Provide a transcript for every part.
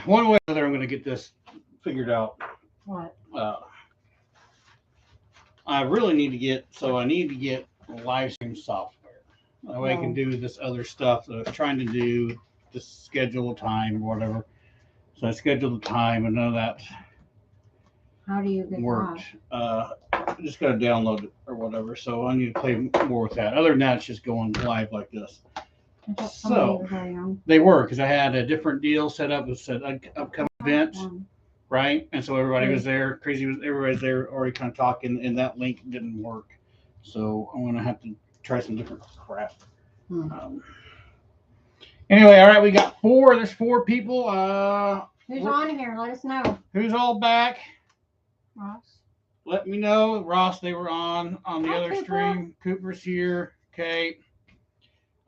one way or another, I'm going to get this figured out. What? I really need to get, so I need to get live stream software. That way I can do this other stuff that I was trying to do, just schedule a time or whatever. So I scheduled the time and none of that How do you get worked. I just got to download it or whatever. So I need to play more with that. Other than that, it's just going live like this. So they were, because I had a different deal set up that said upcoming event, right? And so everybody was there, everybody's there already kind of talking, and that link didn't work. So I'm gonna have to try some different crap. Anyway, all right, we got four. There's four people. Who's on here? Let us know. Who's all back? Ross. Let me know. Ross, they were on the other Cooper. stream. Cooper's here. Okay.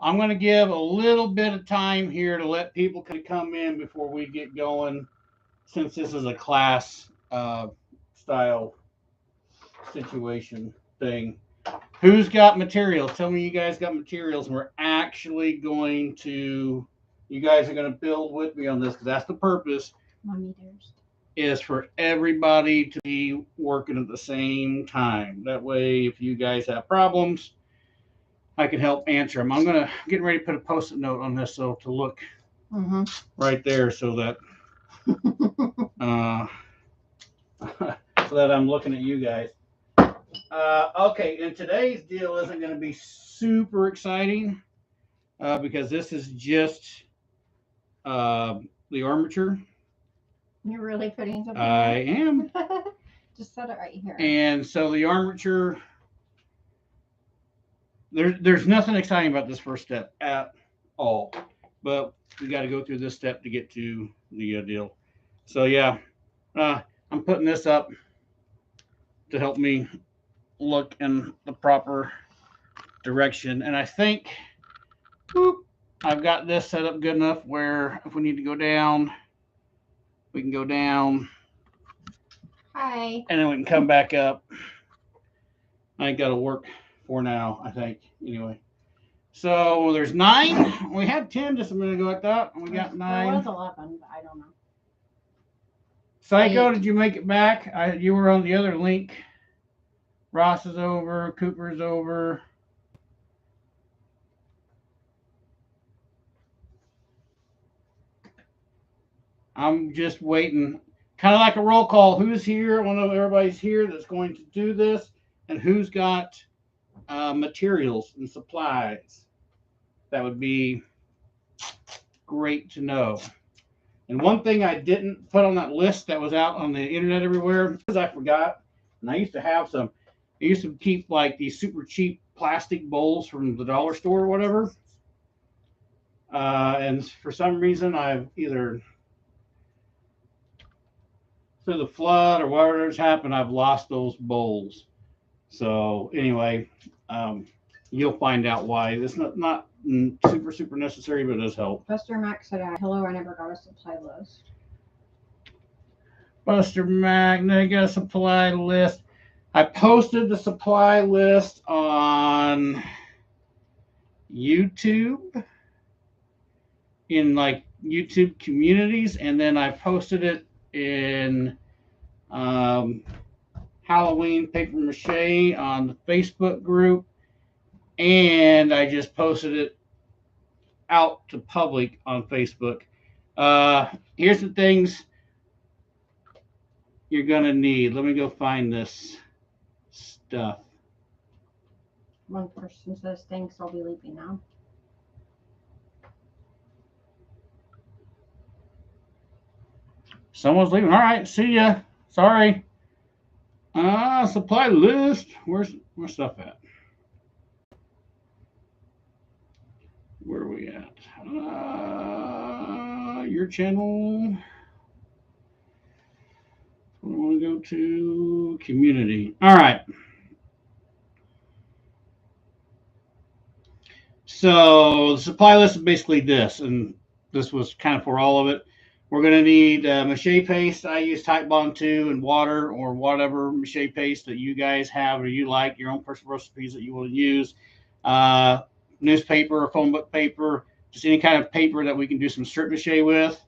I'm going to give a little bit of time here to let people come in before we get going, since this is a class style situation thing. Who's got materials? Tell me you guys got materials. We're actually going to, you guys are going to build with me on this, because that's the purpose, is for everybody to be working at the same time. That way, if you guys have problems, I can help answer them. I'm getting ready to put a post-it note on this, so to look right there, so that so that I'm looking at you guys. Okay, and today's deal isn't going to be super exciting because this is just the armature. You're really putting something. I am. Just set it right here. And so the armature. There's nothing exciting about this first step at all, but we got to go through this step to get to the deal. So yeah, I'm putting this up to help me look in the proper direction, and I think I've got this set up good enough where if we need to go down, we can go down. Hi. And then we can come back up. I ain't got to work for now, I think. Anyway, so there's 9. We had 10 just a minute ago, I thought. We got 9. There was 11, but I don't know. Psycho, did you make it back? You were on the other link. Ross is over. Cooper's over. I'm just waiting. Kind of like a roll call. Who's here? I want to know everybody's here that's going to do this, and who's got materials and supplies. That would be great to know. And one thing I didn't put on that list that was out on the internet everywhere, because I forgot, and I used to have some. I used to keep like these super cheap plastic bowls from the dollar store or whatever. And for some reason, I've either through the flood or whatever's happened, I've lost those bowls. So anyway, you'll find out why. It's not super necessary, but it does help. Buster Mac said, hello, I never got a supply list. Buster Mac, I got a supply list. I posted the supply list on YouTube in like YouTube communities, and then I posted it in Halloween paper mache on the Facebook group, and I just posted it out to public on Facebook. Here's the things you're gonna need. Let me go find this stuff. One person says, thanks, I'll be leaving now. Someone's leaving. All right, see ya. Sorry. Supply list. Where's stuff at? Where are we at? Your channel. I want to go to community. All right. So the supply list is basically this, and this was kind of for all of it. We're going to need mache paste. I use Type Bond 2 and water or whatever mache paste that you guys have or you like, your own personal recipes that you want to use. Newspaper or phone book paper, just any kind of paper that we can do some strip mache with.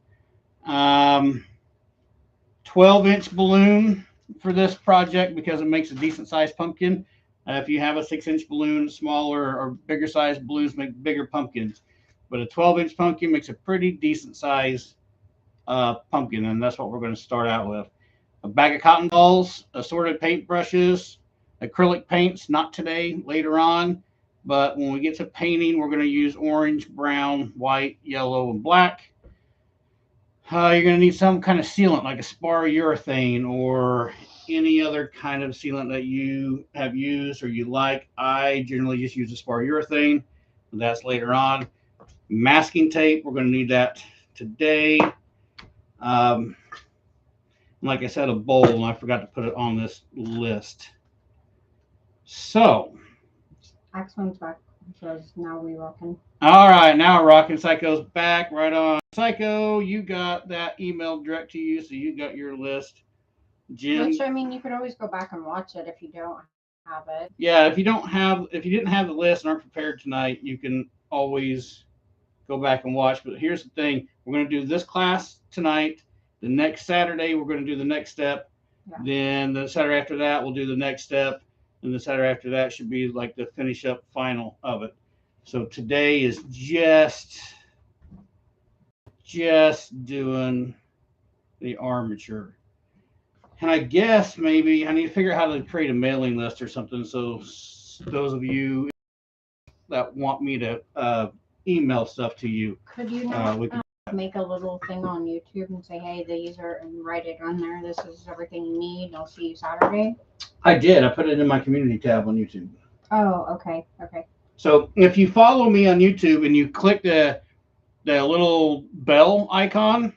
12-inch balloon for this project because it makes a decent sized pumpkin. If you have a 6-inch balloon, smaller or bigger sized balloons make bigger pumpkins. But a 12-inch pumpkin makes a pretty decent size pumpkin, and that's what we're going to start out with. A bag of cotton balls, assorted paint brushes, acrylic paints, not today, later on. But when we get to painting, we're going to use orange, brown, white, yellow, and black. You're going to need some kind of sealant like a spar urethane or any other kind of sealant that you have used or you like. I generally just use a spar urethane. That's later on. Masking tape, we're going to need that today. Like I said, a bowl, and I forgot to put it on this list. So. Axman's back. So now we rocking. All right, now we're rocking. Psycho's back. Right on. Psycho, you got that email direct to you, so you got your list. Jim. Which, I mean, you could always go back and watch it if you don't have it. Yeah, if you didn't have the list and aren't prepared tonight, you can always go back and watch. But here's the thing: we're going to do this class tonight. The next Saturday, we're going to do the next step. Yeah. Then the Saturday after that, we'll do the next step. And the Saturday after that should be like the finish up final of it. So today is just doing the armature. And I guess maybe I need to figure out how to create a mailing list or something. So those of you that want me to email stuff to you. Could you not make a little thing on YouTube and say, hey, these are, and write it on there. This is everything you need. I'll see you Saturday. I did. I put it in my community tab on YouTube. Oh, okay. Okay. So if you follow me on YouTube and you click the little bell icon,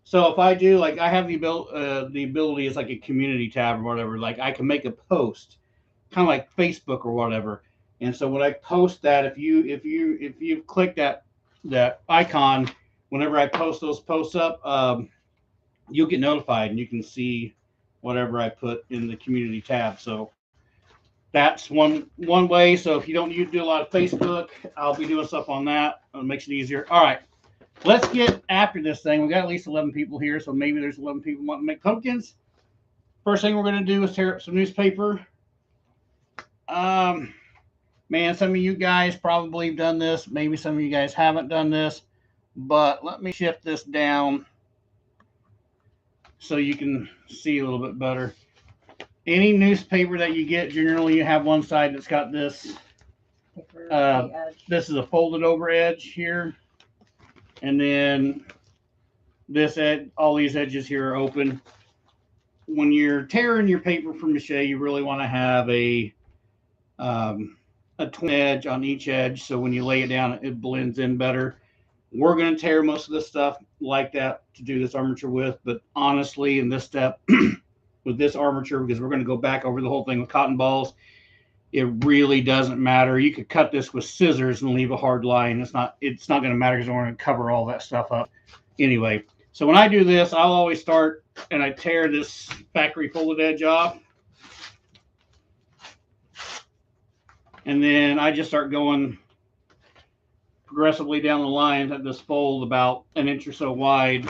so if I do, like I have the ability as like a community tab or whatever, like I can make a post, kind of like Facebook or whatever. And so when I post that, if you click that icon, whenever I post those posts up, you'll get notified and you can see whatever I put in the community tab. So that's one way. So if you don't do a lot of Facebook, I'll be doing stuff on that. It makes it easier. All right, let's get after this thing. We got at least 11 people here, so maybe there's 11 people wanting to make pumpkins. First thing we're going to do is tear up some newspaper. Man, some of you guys probably have done this. Maybe some of you guys haven't done this, but let me shift this down so you can see a little bit better. Any newspaper that you get, generally you have one side that's got this. This is a folded over edge here. And then this edge, all these edges here are open. When you're tearing your paper from Mache, you really want to have a twin edge on each edge. So when you lay it down, it blends in better. We're going to tear most of this stuff like that to do this armature with. But honestly, in this step, with this armature, because we're going to go back over the whole thing with cotton balls, it really doesn't matter. You could cut this with scissors and leave a hard line. It's not going to matter because we're going to cover all that stuff up anyway. So when I do this, I'll always start and I tear this factory folded edge off. And then I just start going progressively down the line at this fold about an inch or so wide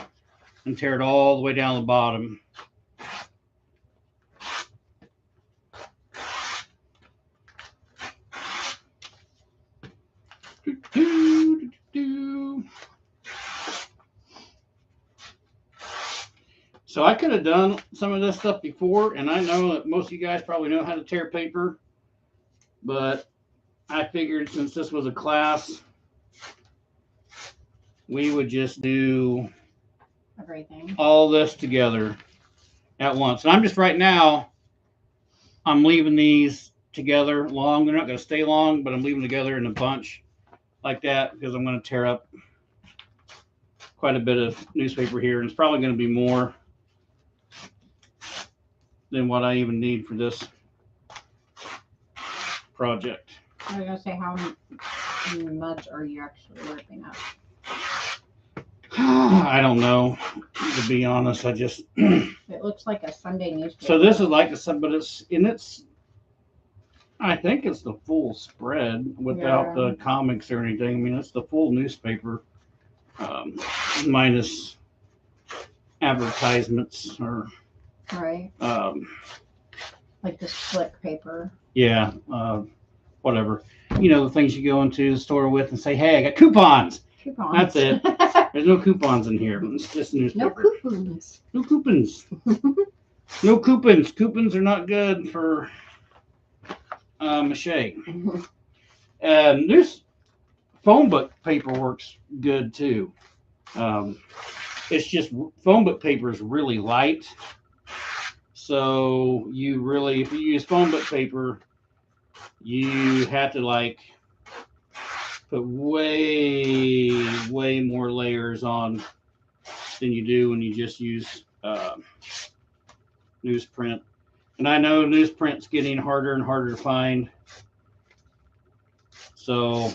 and tear it all the way down the bottom. So I could have done some of this stuff before, and I know that most of you guys probably know how to tear paper, but I figured since this was a class, we would just do everything, all this together at once. And I'm just right now, I'm leaving these together long. They're not going to stay long, but I'm leaving them together in a bunch like that because I'm going to tear up quite a bit of newspaper here, and it's probably going to be more than what I even need for this project. I was going to say, how much are you actually ripping up? I don't know, to be honest. I just it looks like a Sunday newspaper. So this is like a, but it's I think it's the full spread without the comics or anything. I mean, it's the full newspaper, minus advertisements or Right. Like the slick paper. yeah, whatever. You know, the things you go into the store with and say, hey, I got coupons. Coupons. That's it. There's no coupons in here. It's just newspaper. No coupons. No coupons. No coupons. Coupons are not good for Mache. This phone book paper works good too. It's just phone book paper is really light. So you really, if you use phone book paper, you have to like put way more layers on than you do when you just use newsprint. And I know newsprint's getting harder and harder to find. So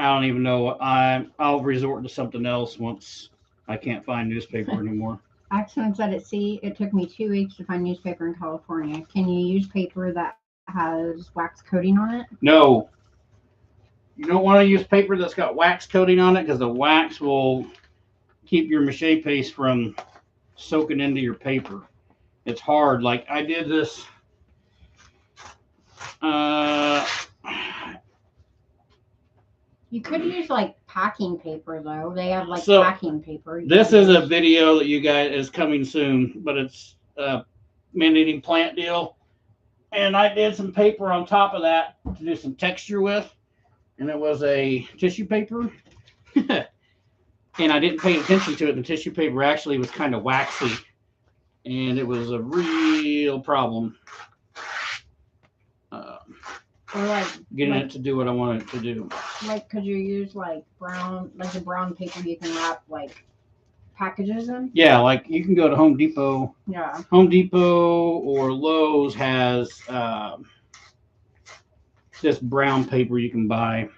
I don't even know. I'll resort to something else once I can't find newspaper anymore. Accidents said at sea. It took me 2 weeks to find newspaper in California. Can you use paper that has wax coating on it? No. You don't want to use paper that's got wax coating on it because the wax will keep your Mache paste from soaking into your paper. It's hard. Like I did this. You could use like packing paper though. They have like So, packing paper. This is a video that you guys is coming soon, but it's a man-eating plant deal. And I did some paper on top of that to do some texture with. And it was a tissue paper. And I didn't pay attention to it. The tissue paper actually was kind of waxy. And it was a real problem. Or like getting it to do what I wanted it to do. Like, could you use like brown, like the brown paper you can wrap like packages in? Yeah, like you can go to Home Depot. Yeah. Home Depot or Lowe's has this brown paper you can buy,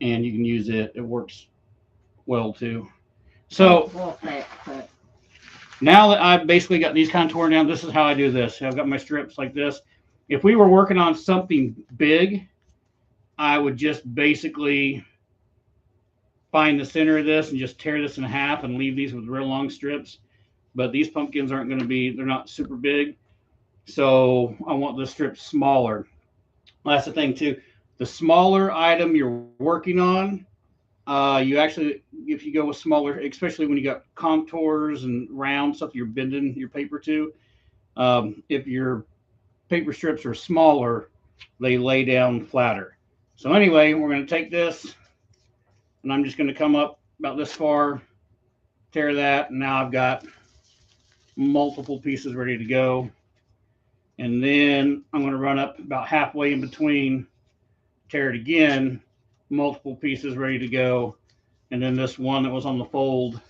and you can use it. It works well too. So now that I've basically got these kind of torn down, this is how I do this. I've got my strips like this. If we were working on something big, I would just basically find the center of this and just tear this in half and leave these with real long strips. But these pumpkins aren't going to be, they're not super big. So I want the strips smaller. Well, that's the thing too. The smaller item you're working on, you actually, if you go with smaller, especially when you got contours and round stuff you're bending your paper to, if your paper strips are smaller, they lay down flatter. So anyway, we're going to take this and I'm just going to come up about this far, tear that, and now I've got multiple pieces ready to go. And then I'm going to run up about halfway in between, tear it again, multiple pieces ready to go. And then this one that was on the fold,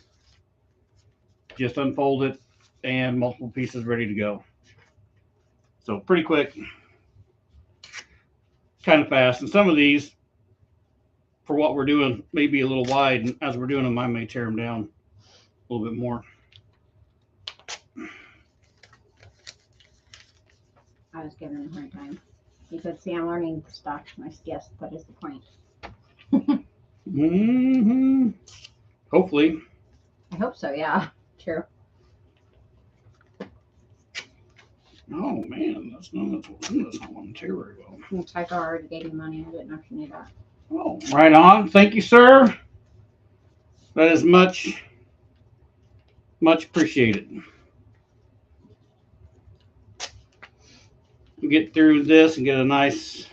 just unfold it and multiple pieces ready to go. So pretty quick, kind of fast. And some of these, for what we're doing, may be a little wide. And as we're doing them, I may tear them down a little bit more. I was giving him a hard time. He said, see, I'm learning stuff. Yes, that is the point. Mm-hmm. Hopefully. I hope so, yeah. True. Oh man, that's not one tear very well. Looks like I already gave you money. I didn't know if you knew that. Oh, right on. Thank you, sir. That is much appreciated. We'll get through this and get a nice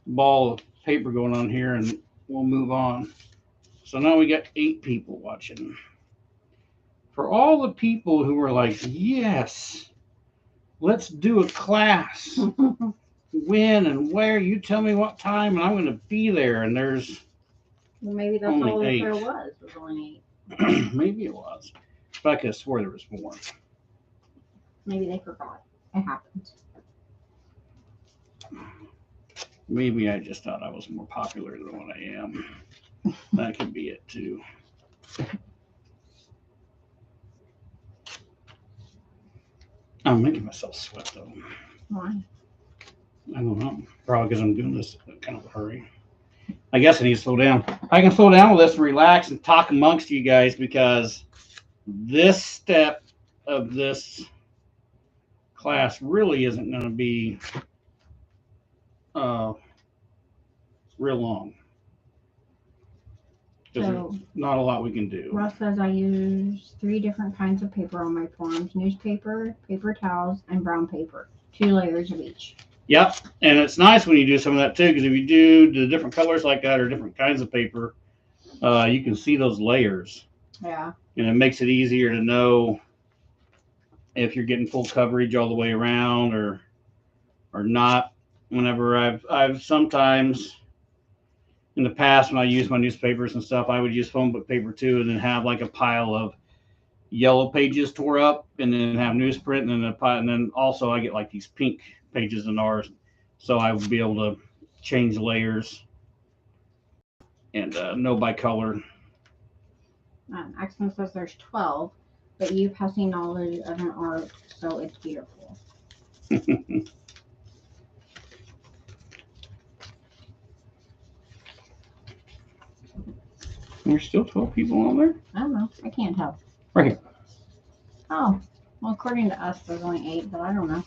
ball of paper going on here, and we'll move on. So now we got 8 people watching. For all the people who were like, yes, let's do a class. When and where, you tell me what time and I'm going to be there. And there's well, maybe that's only all that 8. there was only 8. Maybe it was. But I could have swore there was more. Maybe they forgot. It happens. Maybe I just thought I was more popular than what I am. That could be it too. I'm making myself sweat though. Why? I don't know. Probably because I'm doing this in kind of a hurry. I guess I need to slow down. I can slow down with this and relax and talk amongst you guys because this step of this class really isn't going to be uh, real long. There's So not a lot we can do. Ross says I use 3 different kinds of paper on my forms: newspaper, paper towels, and brown paper. 2 layers of each. Yep, and it's nice when you do some of that too, because if you do the different colors like that or different kinds of paper, you can see those layers, Yeah. and it makes it easier to know if you're getting full coverage all the way around or not. Whenever I've sometimes in the past when I use my newspapers and stuff, I would use phone book paper too, and then have like a pile of yellow pages tore up, and then have newsprint, and then and then also I get like these pink pages in ours, so I would be able to change layers and know by color. Axman says there's 12, but you passing knowledge of an art, so it's beautiful. There's still 12 people on there? I don't know. I can't tell. Right here. Oh, well, according to us, there's only 8, but I don't know.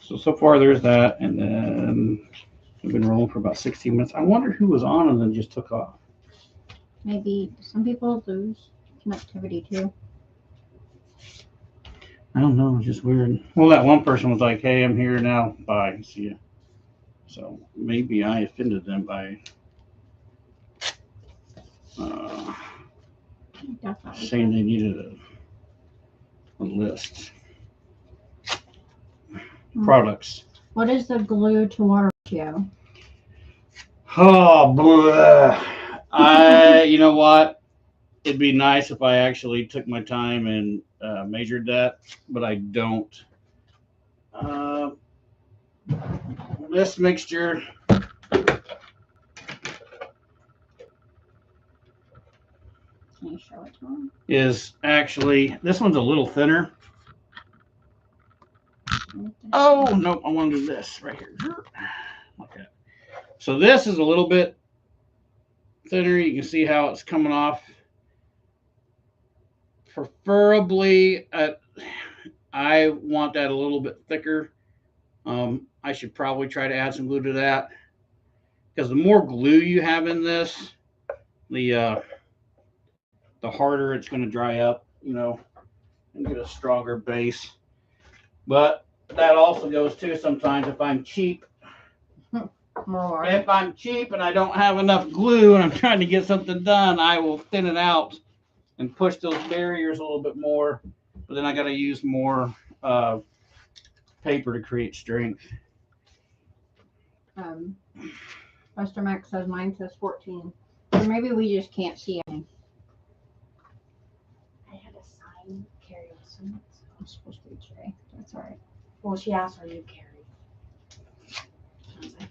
So far there's that, and then we've been rolling for about 16 minutes. I wonder who was on and then just took off. Maybe some people lose connectivity too. I don't know, it's just weird. Well, that one person was like, hey, I'm here now, bye, see ya. So maybe I offended them by saying they needed a list. Products. What is the glue to water ratio? Oh, you know what? It'd be nice if I actually took my time and measured that, but I don't. This mixture Can you show it to them? is actually, this one's a little thinner. Oh, no, I want to do this right here. Okay. So this is a little bit thinner. You can see how it's coming off. Preferably, I want that a little bit thicker. I should probably try to add some glue to that, because the more glue you have in this, the harder it's going to dry up, and get a stronger base. But that also goes too sometimes if I'm cheap. More. If I'm cheap and I don't have enough glue and I'm trying to get something done, I will thin it out and push those barriers a little bit more. But then I got to use more paper to create strength. Buster Max says mine says 14. Or maybe we just can't see anything. I had a sign Carrie Wilson. I'm supposed to be Jay. That's all right. Well, she asked, "Are you Carrie?"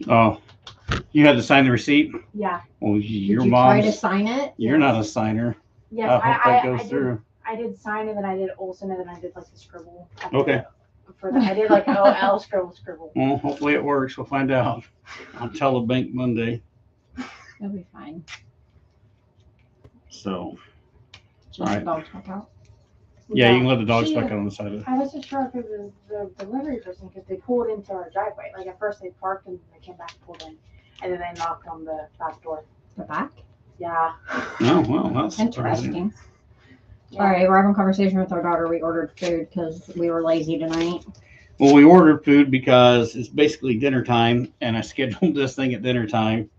Oh, you had to sign the receipt? Yeah. Well, Did you try to sign it? You're not a signer. Yes, I hope that goes through. I did sign, and then I did Olson, and then I did like the scribble. Okay. I did like L scribble. Well, hopefully it works. We'll find out. I'll tell the bank Monday. It'll be fine. So, Just all right. dogs back out. Yeah, you can let the dogs back out on the side of it. I wasn't sure if it was the delivery person because they pulled into our driveway. Like at first they parked and they came back and pulled in, and then they knocked on the back door. The back? Yeah. Oh, well, that's interesting. Yeah. All right, we're having a conversation with our daughter. We ordered food because we were lazy tonight. Well, we ordered food because it's basically dinner time, and I scheduled this thing at dinner time,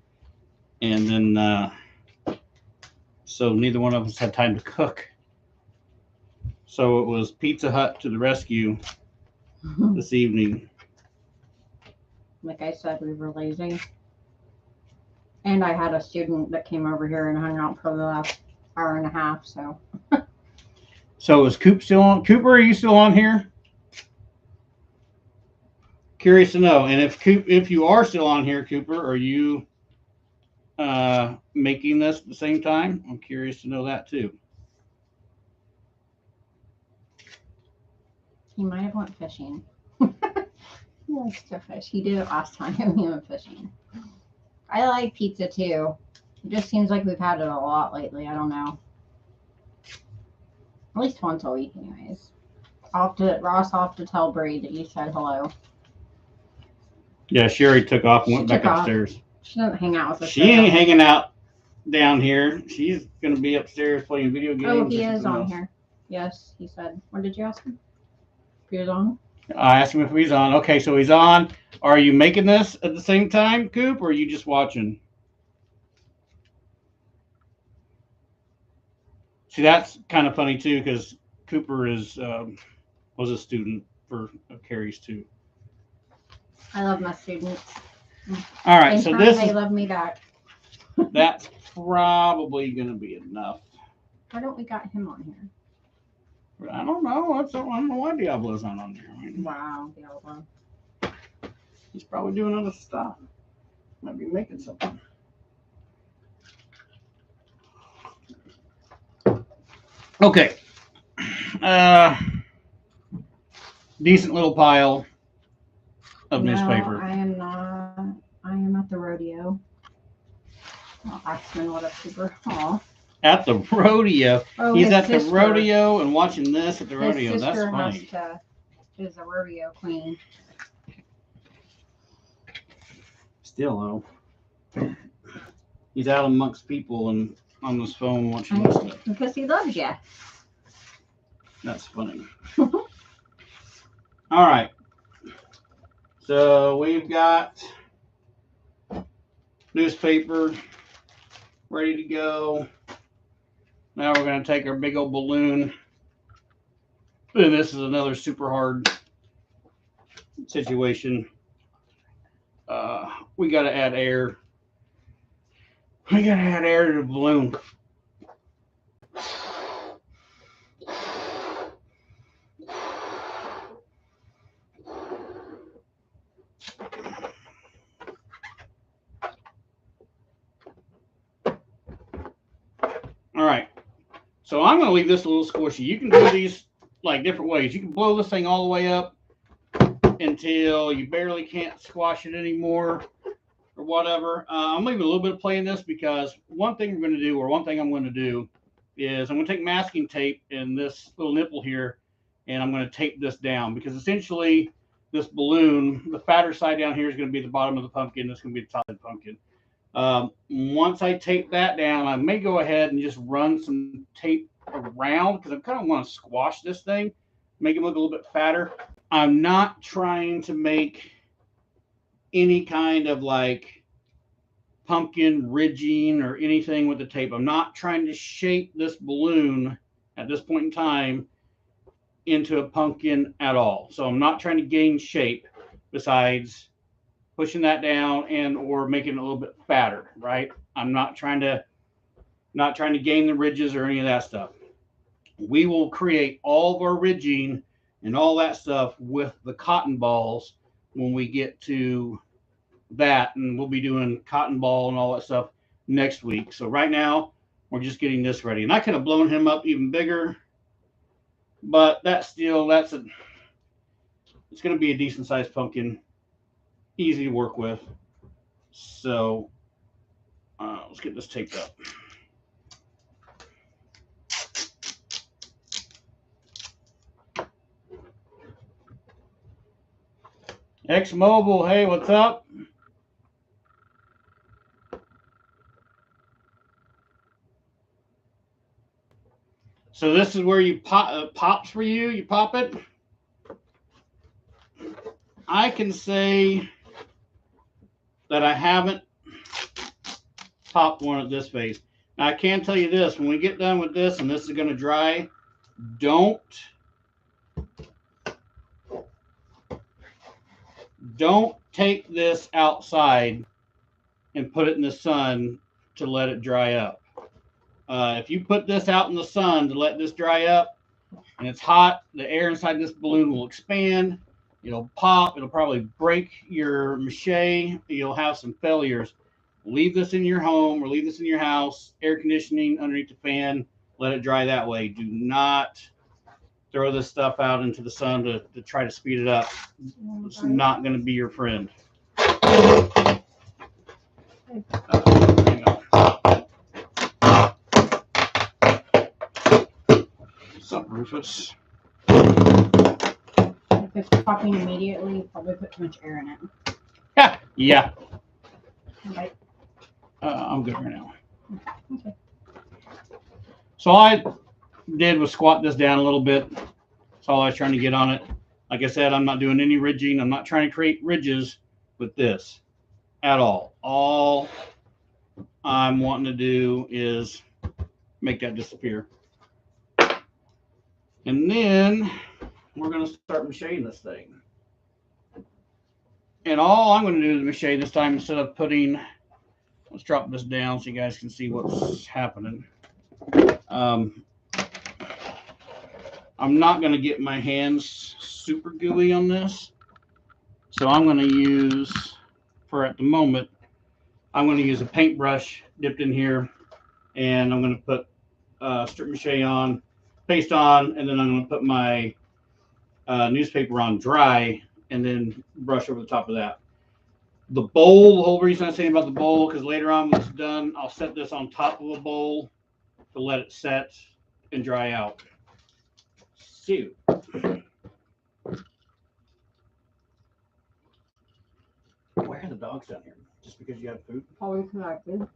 and then so neither one of us had time to cook. So it was Pizza Hut to the rescue this evening. Like I said, we were lazy. And I had a student that came over here and hung out for the last hour and a half, so. So is Coop still on? Cooper, are you still on here? Curious to know. And if you are still on here, Cooper, are you making this at the same time? I'm curious to know that too. He might have went fishing. He likes to fish. He did it last time. He went fishing. I like pizza too. It just seems like we've had it a lot lately. I don't know. At least once a week, anyways. Ross, I'll have to tell Bree that you said hello. Yeah, Sherry took off and went She back took off. upstairs. She doesn't hang out with us. She ain't hanging out down here. She's going to be upstairs playing video games. Oh, he or is something on else. here. Yes, he said. What did you ask him? If he was on? I asked him if he's on. Okay, so he's on. Are you making this at the same time, Coop, or are you just watching? See, that's kind of funny too, because Cooper was a student for Carrie's too. I love my students. All right, In so turn, this they is love me back. that's probably going to be enough. Why don't we got him on here? I don't know. I don't know why Diablo's not on there. I mean, Wow, Diablo. he's probably doing other stuff. Might be making something. Okay. Decent little pile of newspaper. I am not. I am at the rodeo. Oh, Axman, what up, Cooper? Aw. At the rodeo. Oh, He's his at the sister- rodeo and watching this at the His rodeo. That's sister funny. is a rodeo queen. Still though. He's out amongst people and on his phone watching this stuff. Because he loves you. That's funny. All right. So we've got newspaper ready to go. Now we're going to take our big old balloon. And this is another super hard situation. We got to add air. We got to add air to the balloon. All right, so I'm going to leave this a little squishy. You can do these like different ways. You can blow this thing all the way up until you barely can't squash it anymore or whatever. I'm leaving a little bit of play in this because one thing I'm going to do is I'm going to take masking tape in this little nipple here and I'm going to tape this down because essentially this balloon, the fatter side down here is going to be the bottom of the pumpkin. This is going to be the top of the pumpkin. Once I tape that down, I may go ahead and just run some tape around because I kind of want to squash this thing, make it look a little bit fatter. I'm not trying to make any kind of like pumpkin ridging or anything with the tape. I'm not trying to shape this balloon at this point in time into a pumpkin at all. So I'm not trying to gain shape besides pushing that down and or making it a little bit fatter, right? I'm not trying to gain the ridges or any of that stuff. We will create all of our ridging and all that stuff with the cotton balls when we get to that, and we'll be doing cotton ball and all that stuff next week. So right now we're just getting this ready, and I could have blown him up even bigger, but it's going to be a decent sized pumpkin, easy to work with. So let's get this taped up. X Mobile, hey, what's up? So this is where you pops for you. You pop it. I can say that I haven't popped one at this phase. Now I can tell you this: when we get done with this, and this is going to dry, don't take this outside and put it in the sun to let it dry up. If you put this out in the sun to let this dry up and it's hot, the air inside this balloon will expand. It'll pop. It'll probably break your mache. You'll have some failures. Leave this in your home or leave this in your house, air conditioning underneath the fan. Let it dry that way. Do not throw this stuff out into the sun to try to speed it up. It's not going to be your friend. Hang on. Rufus. If it's popping immediately, you probably put too much air in it. Yeah. Right. I'm good right now. Okay. So all I did was squat this down a little bit. That's all I was trying to get on it. Like I said, I'm not doing any ridging. I'm not trying to create ridges with this at all. All I'm wanting to do is make that disappear. And then we're going to start macheting this thing. And all I'm going to do is machete this time instead of putting, let's drop this down so you guys can see what's happening. I'm not going to get my hands super gooey on this. So I'm going to use, for at the moment, I'm going to use a paintbrush dipped in here. And I'm going to put strip mache on, paste on, and then I'm going to put my newspaper on dry and then brush over the top of that. The bowl, the whole reason I'm saying about the bowl, because later on when it's done, I'll set this on top of a bowl to let it set and dry out. So, why are the dogs down here? Just because you have food? Probably because I did.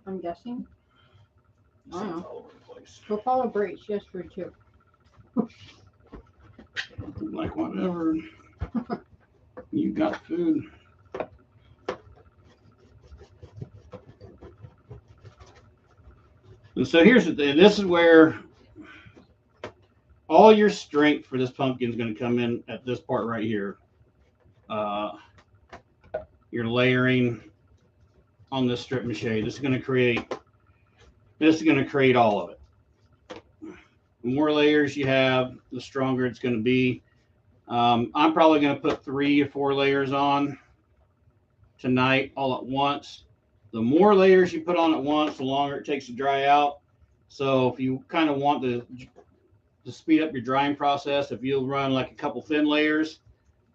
I'm guessing. I don't know. All over the place. We'll follow Bree. She has food too. Like whatever. You got food. And so here's the thing. This is where all your strength for this pumpkin is going to come in at this part right here. You're layering on this strip mache. This is going to create all of it. The more layers you have, the stronger it's going to be. I'm probably going to put 3 or 4 layers on tonight all at once. The more layers you put on at once, the longer it takes to dry out. So if you kind of want to speed up your drying process, if you'll run like a couple thin layers,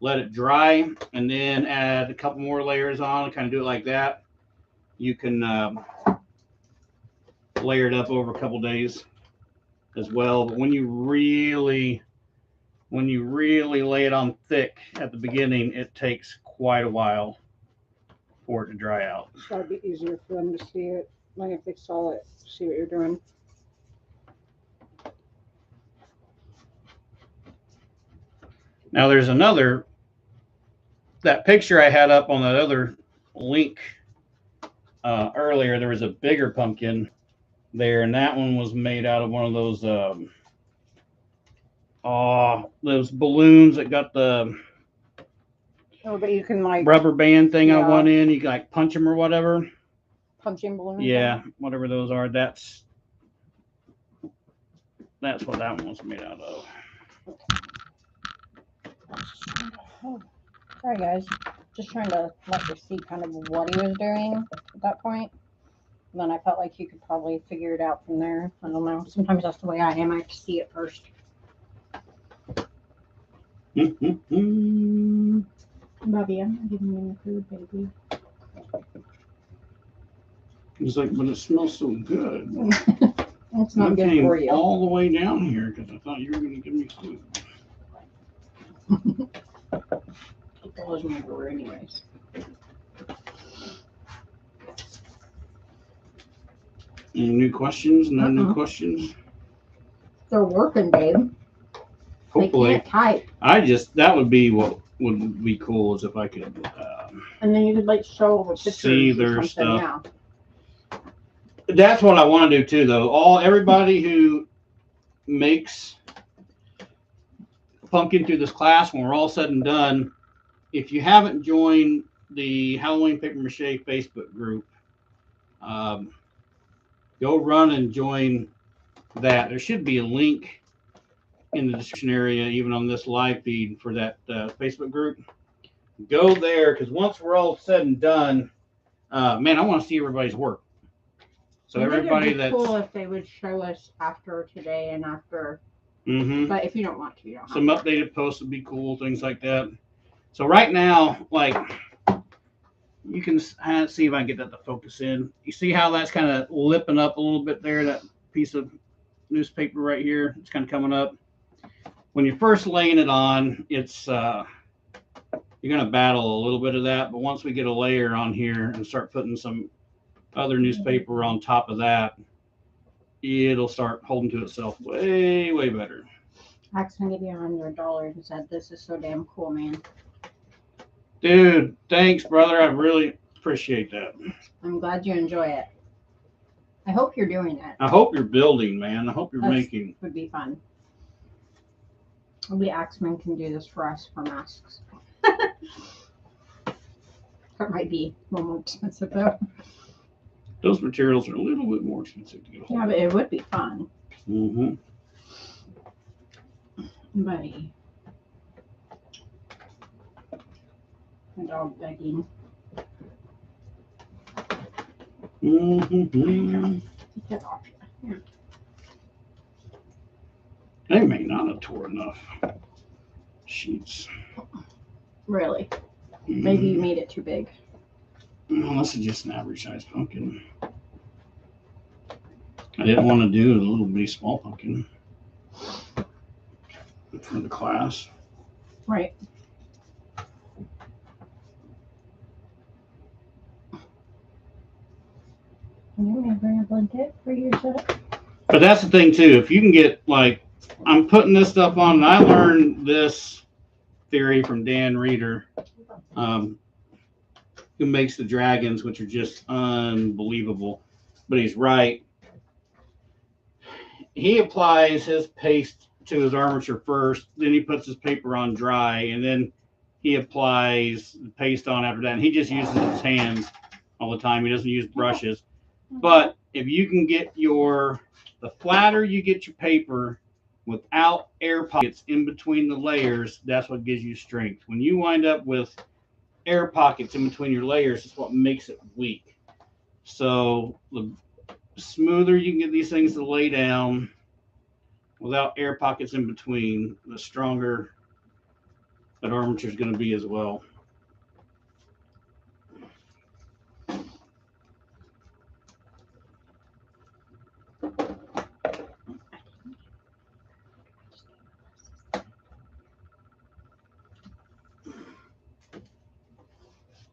let it dry, and then add a couple more layers on and kind of do it like that. You can layer it up over a couple days as well. But when you really lay it on thick at the beginning, it takes quite a while for it to dry out. So it'd be easier for them to see it. Like if they saw it, see what you're doing. Now there's that picture I had up on that other link earlier. There was a bigger pumpkin there, and that one was made out of one of those balloons that got the but you can like rubber band thing on one end. You can like punch them or whatever. Punching balloons. Yeah, whatever those are. That's what that one was made out of. Oh, sorry guys, just trying to let you see kind of what he was doing at that point. And then I felt like you could probably figure it out from there. I don't know. Sometimes that's the way I am. I have to see it first. Bobby, I'm not giving you any food, baby. He's like, but it smells so good. It's not good for you. All the way down here because I thought you were going to give me food. That was my door, anyways. Any new questions? No new questions? They're working, babe. Hopefully. They can't type. That would be what would be cool is if I could. And then you could like show the pictures. See their stuff. Yeah. That's what I want to do too, though. Everybody who makes pumpkin through this class, when we're all said and done, if you haven't joined the Halloween Paper Mache Facebook group, go run and join that. There should be a link in the description area, even on this live feed, for that Facebook group. Go there, because once we're all said and done, man, I want to see everybody's work. So everybody that's cool if they would show us after today and after. But if you don't want to, you don't. Some updated posts would be cool, things like that. So right now, like, you can see if I can get that to focus in. You see how that's kind of lipping up a little bit there, that piece of newspaper right here. It's kind of coming up. When you're first laying it on, it's you're going to battle a little bit of that. But once we get a layer on here and start putting some other newspaper on top of that, it'll start holding to itself way, way better. Axman gave you $100 and said, "This is so damn cool, man." Dude, thanks, brother. I really appreciate that. I'm glad you enjoy it. I hope you're doing it. I hope you're building, man. I hope you're That's- making. Would be fun. Maybe Axman can do this for us for masks. That might be a little more expensive though. Those materials are a little bit more expensive to get a hold Yeah, of. but it would be fun. Mm-hmm. Buddy. My dog begging. Mm-hmm. Get off here. They may not have tore enough sheets. Really? Maybe you made it too big. Unless it's just an average size pumpkin. I didn't want to do a little bitty small pumpkin for the class. Right. Can you bring a blanket for your setup? But that's the thing too. If you can get like, I'm putting this stuff on, and I learned this theory from Dan Reeder, who makes the dragons, which are just unbelievable. But he's right. He applies his paste to his armature first, then he puts his paper on dry, and then he applies the paste on after that. And he just uses his hands all the time. He doesn't use brushes. But if you can get the flatter you get your paper without air pockets in between the layers, that's what gives you strength. When you wind up with air pockets in between your layers, it's what makes it weak. So the smoother you can get these things to lay down without air pockets in between, the stronger that armature is going to be as well.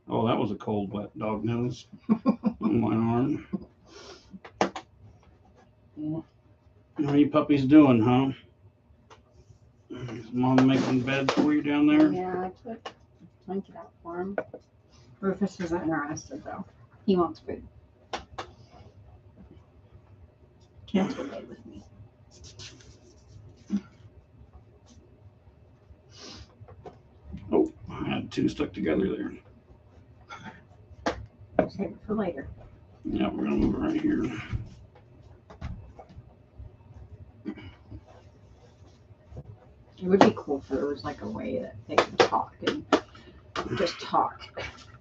Oh, that was a cold, wet dog nose on my arm. Yeah. How are you puppies doing, huh? Is Mom making bed for you down there? Yeah, I put a blanket out for him. Rufus isn't interested though. He wants food. Can't play with me. Oh, I had two stuck together there. Save it for later. Yeah, we're gonna move it right here. It would be cool if there was like a way that they could talk and just talk,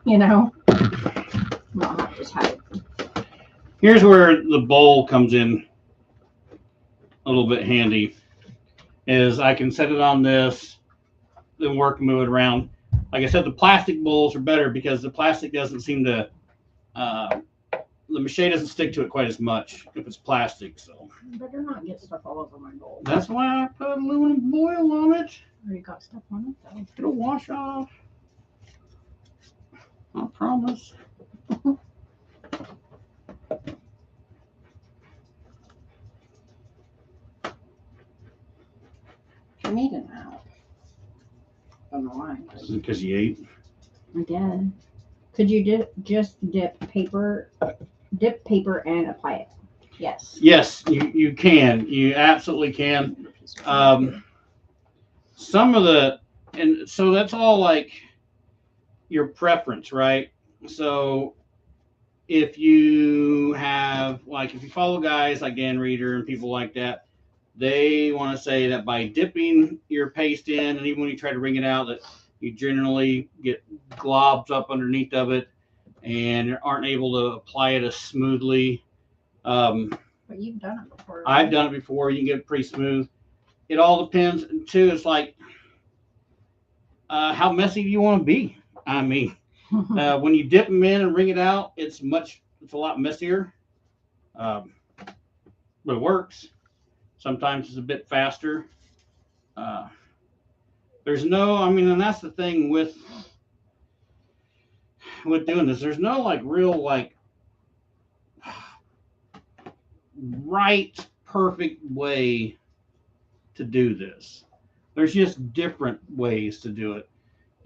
you know? Not have to type. Here's where the bowl comes in a little bit handy. Is I can set it on this, then work and move it around. Like I said, the plastic bowls are better because the plastic doesn't seem to, the mache doesn't stick to it quite as much if it's plastic. So Better not get stuff all over my bowl. that's why I put aluminum foil on it. Already got stuff on it though. It'll wash off. I promise. I'm eating out. Don't know why. Because you ate. I did. Could you just dip paper and apply it? Yes. Yes, you can. You absolutely can. Some of the, and so that's all like your preference, right? So if you have, like, if you follow guys like Dan Reeder and people like that, they want to say that by dipping your paste in, and even when you try to wring it out, that you generally get globs up underneath of it and aren't able to apply it as smoothly. But you've done it before. I've done it before. You can get it pretty smooth. It all depends, too. It's like, how messy do you want to be? I mean, when you dip them in and wring it out, it's a lot messier. But it works. Sometimes it's a bit faster. There's no, I mean, and that's the thing with doing this. There's no like real like right perfect way to do this. There's just different ways to do it,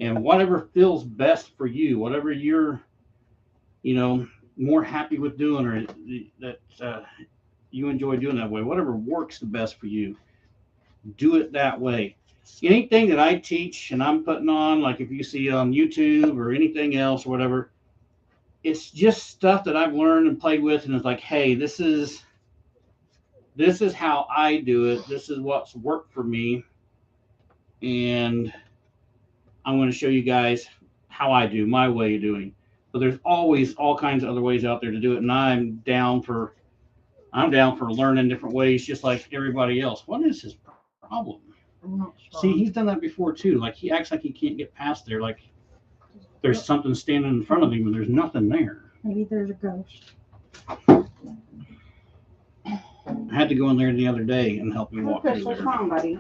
and whatever feels best for you, whatever you're, more happy with doing, or that you enjoy doing that way, whatever works the best for you, do it that way. Anything that I teach and I'm putting on, like if you see on YouTube or anything else or whatever, it's just stuff that I've learned and played with, and it's like, hey, this is how I do it. This is what's worked for me, and I'm going to show you guys how I do my way of doing. But there's always all kinds of other ways out there to do it, and I'm down for learning different ways, just like everybody else. What is his problem? I'm not sure. See, he's done that before too. Like he acts like he can't get past there. Like there's something standing in front of him, and there's nothing there. Maybe there's a ghost. I had to go in there the other day and help him walk Chris, through what's there. wrong, buddy?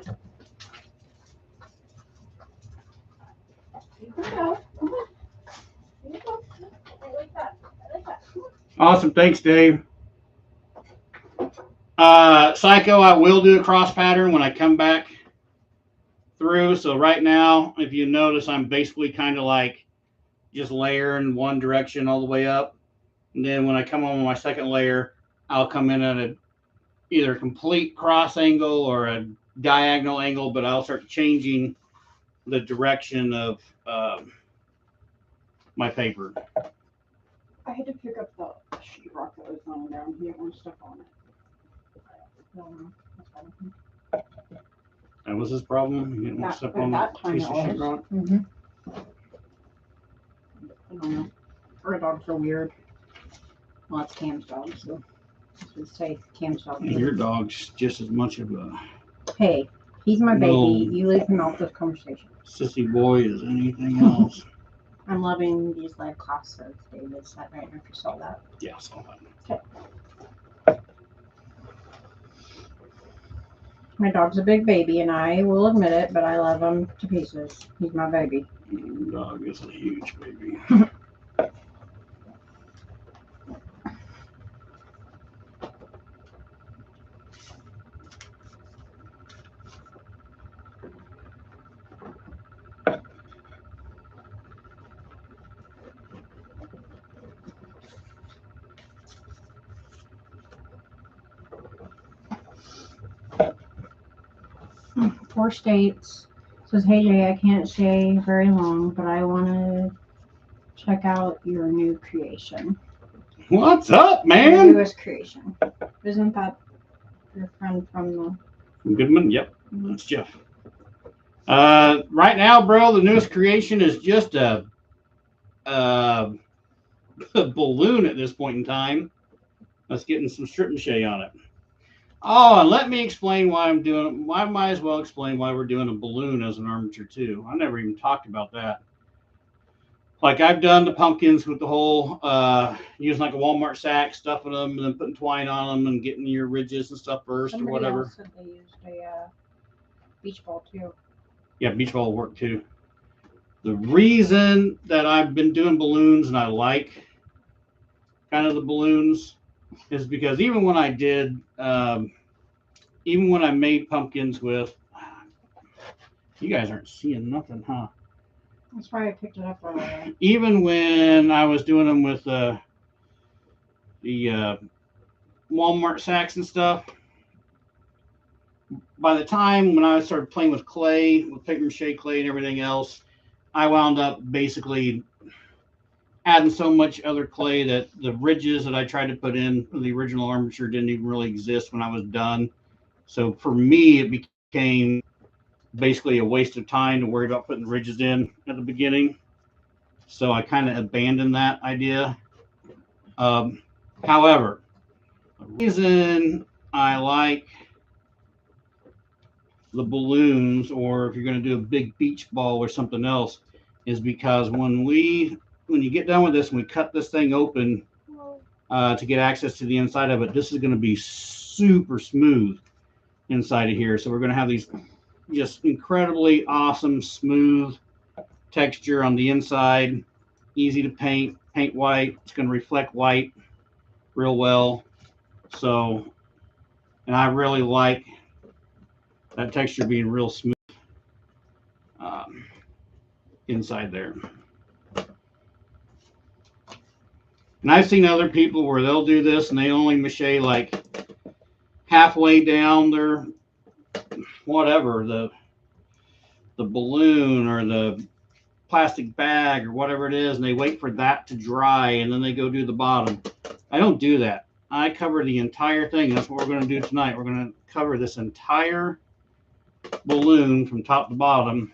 Awesome, thanks, Dave. Psycho, I will do a cross pattern when I come back through. So right now, if you notice, I'm basically kind of like just layering one direction all the way up. And then when I come on my second layer, I'll come in at either a complete cross angle or a diagonal angle, but I'll start changing the direction of my paper. I had to pick up the sheetrock that was laying down. He didn't want to step on it. That was his problem. He didn't want to step on that time piece it of was. sheetrock. Mm-hmm. I don't know. Our dogs are weird. Well, it's Cam's dog, so I should say Cam's dog. And your dog's just as much of a Hey, he's my baby. No. You leave him off this conversation. sissy boy as anything else. I'm loving these leg classes David sat right now if you saw that. Yeah, I saw that. My dog's a big baby, and I will admit it, but I love him to pieces. He's my baby. Your dog is a huge baby. Four states. Says, hey Jay, I can't stay very long, but I want to check out your new creation. What's up, Your man? newest creation. Isn't that your friend from the... Goodman? Yep, that's Jeff. Right now, bro, the newest creation is just a balloon at this point in time. That's getting some strip mache on it. Oh, and let me explain why I'm doing. I might as well explain why we're doing a balloon as an armature too. I never even talked about that. Like I've done the pumpkins with the whole using like a Walmart sack, stuffing them, and then putting twine on them, and getting your ridges and stuff first or whatever. Else said they used a beach ball too. Yeah, beach ball will work too. The reason that I've been doing balloons and I like kind of the balloons is because even when I did, even when I made pumpkins with, you guys aren't seeing nothing, huh? That's why I picked it up earlier. Even when I was doing them with the Walmart sacks and stuff, by the time when I started playing with clay, with paper mache clay and everything else, I wound up basically adding so much other clay that the ridges that I tried to put in the original armature didn't even really exist when I was done. So for me, it became basically a waste of time to worry about putting ridges in at the beginning. So I kind of abandoned that idea. However, the reason I like the balloons, or if you're going to do a big beach ball or something else, is because when you get done with this and we cut this thing open to get access to the inside of it, this is going to be super smooth. inside of here. So we're going to have these just incredibly awesome, smooth texture on the inside, easy to paint white. It's going to reflect white real well. So, and I really like that texture being real smooth inside there. And I've seen other people where they'll do this and they only mache like halfway down their whatever, the balloon or the plastic bag or whatever it is, and they wait for that to dry and then they go do the bottom. I don't do that. I cover the entire thing. That's what we're going to do tonight. We're going to cover this entire balloon from top to bottom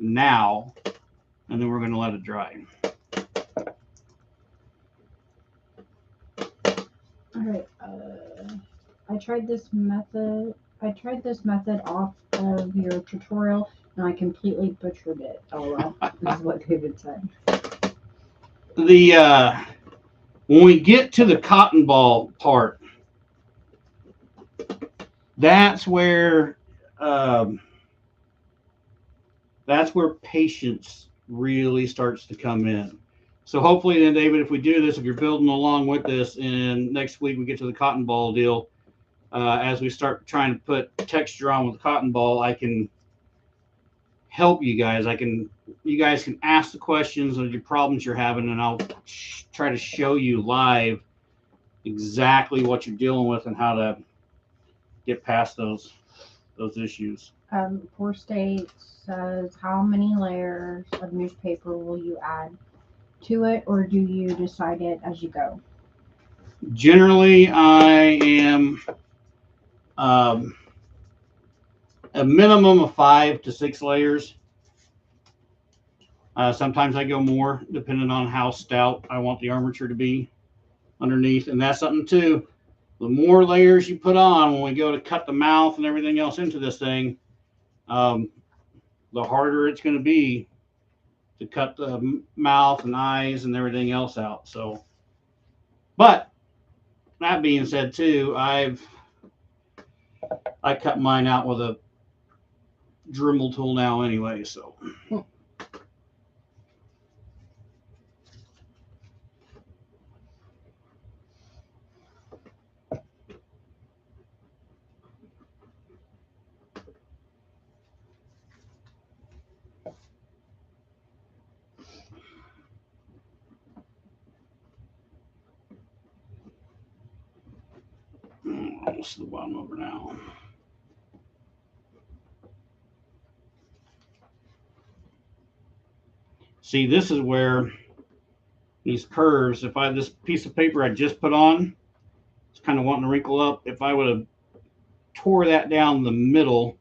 now, and then we're going to let it dry. All right. I tried this method off of your tutorial, and I completely butchered it. Oh well, this is what David said. When we get to the cotton ball part, that's where patience really starts to come in. So hopefully then, David, if we do this, if you're building along with this, and next week we get to the cotton ball deal, as we start trying to put texture on with the cotton ball, I can help you guys. You guys can ask the questions of your problems you're having, and I'll try to show you live exactly what you're dealing with and how to get past those issues. Poor State says, how many layers of newspaper will you add to it, or do you decide it as you go? Generally, I am a minimum of 5 to 6 layers. Sometimes I go more, depending on how stout I want the armature to be underneath. And that's something too. The more layers you put on when we go to cut the mouth and everything else into this thing, the harder it's going to be to cut the mouth and eyes and everything else out. So, but that being said too, I cut mine out with a Dremel tool now anyway, so. Almost to the bottom over now. See, this is where these curves, if this piece of paper I just put on, it's kind of wanting to wrinkle up. If I would have tore that down the middle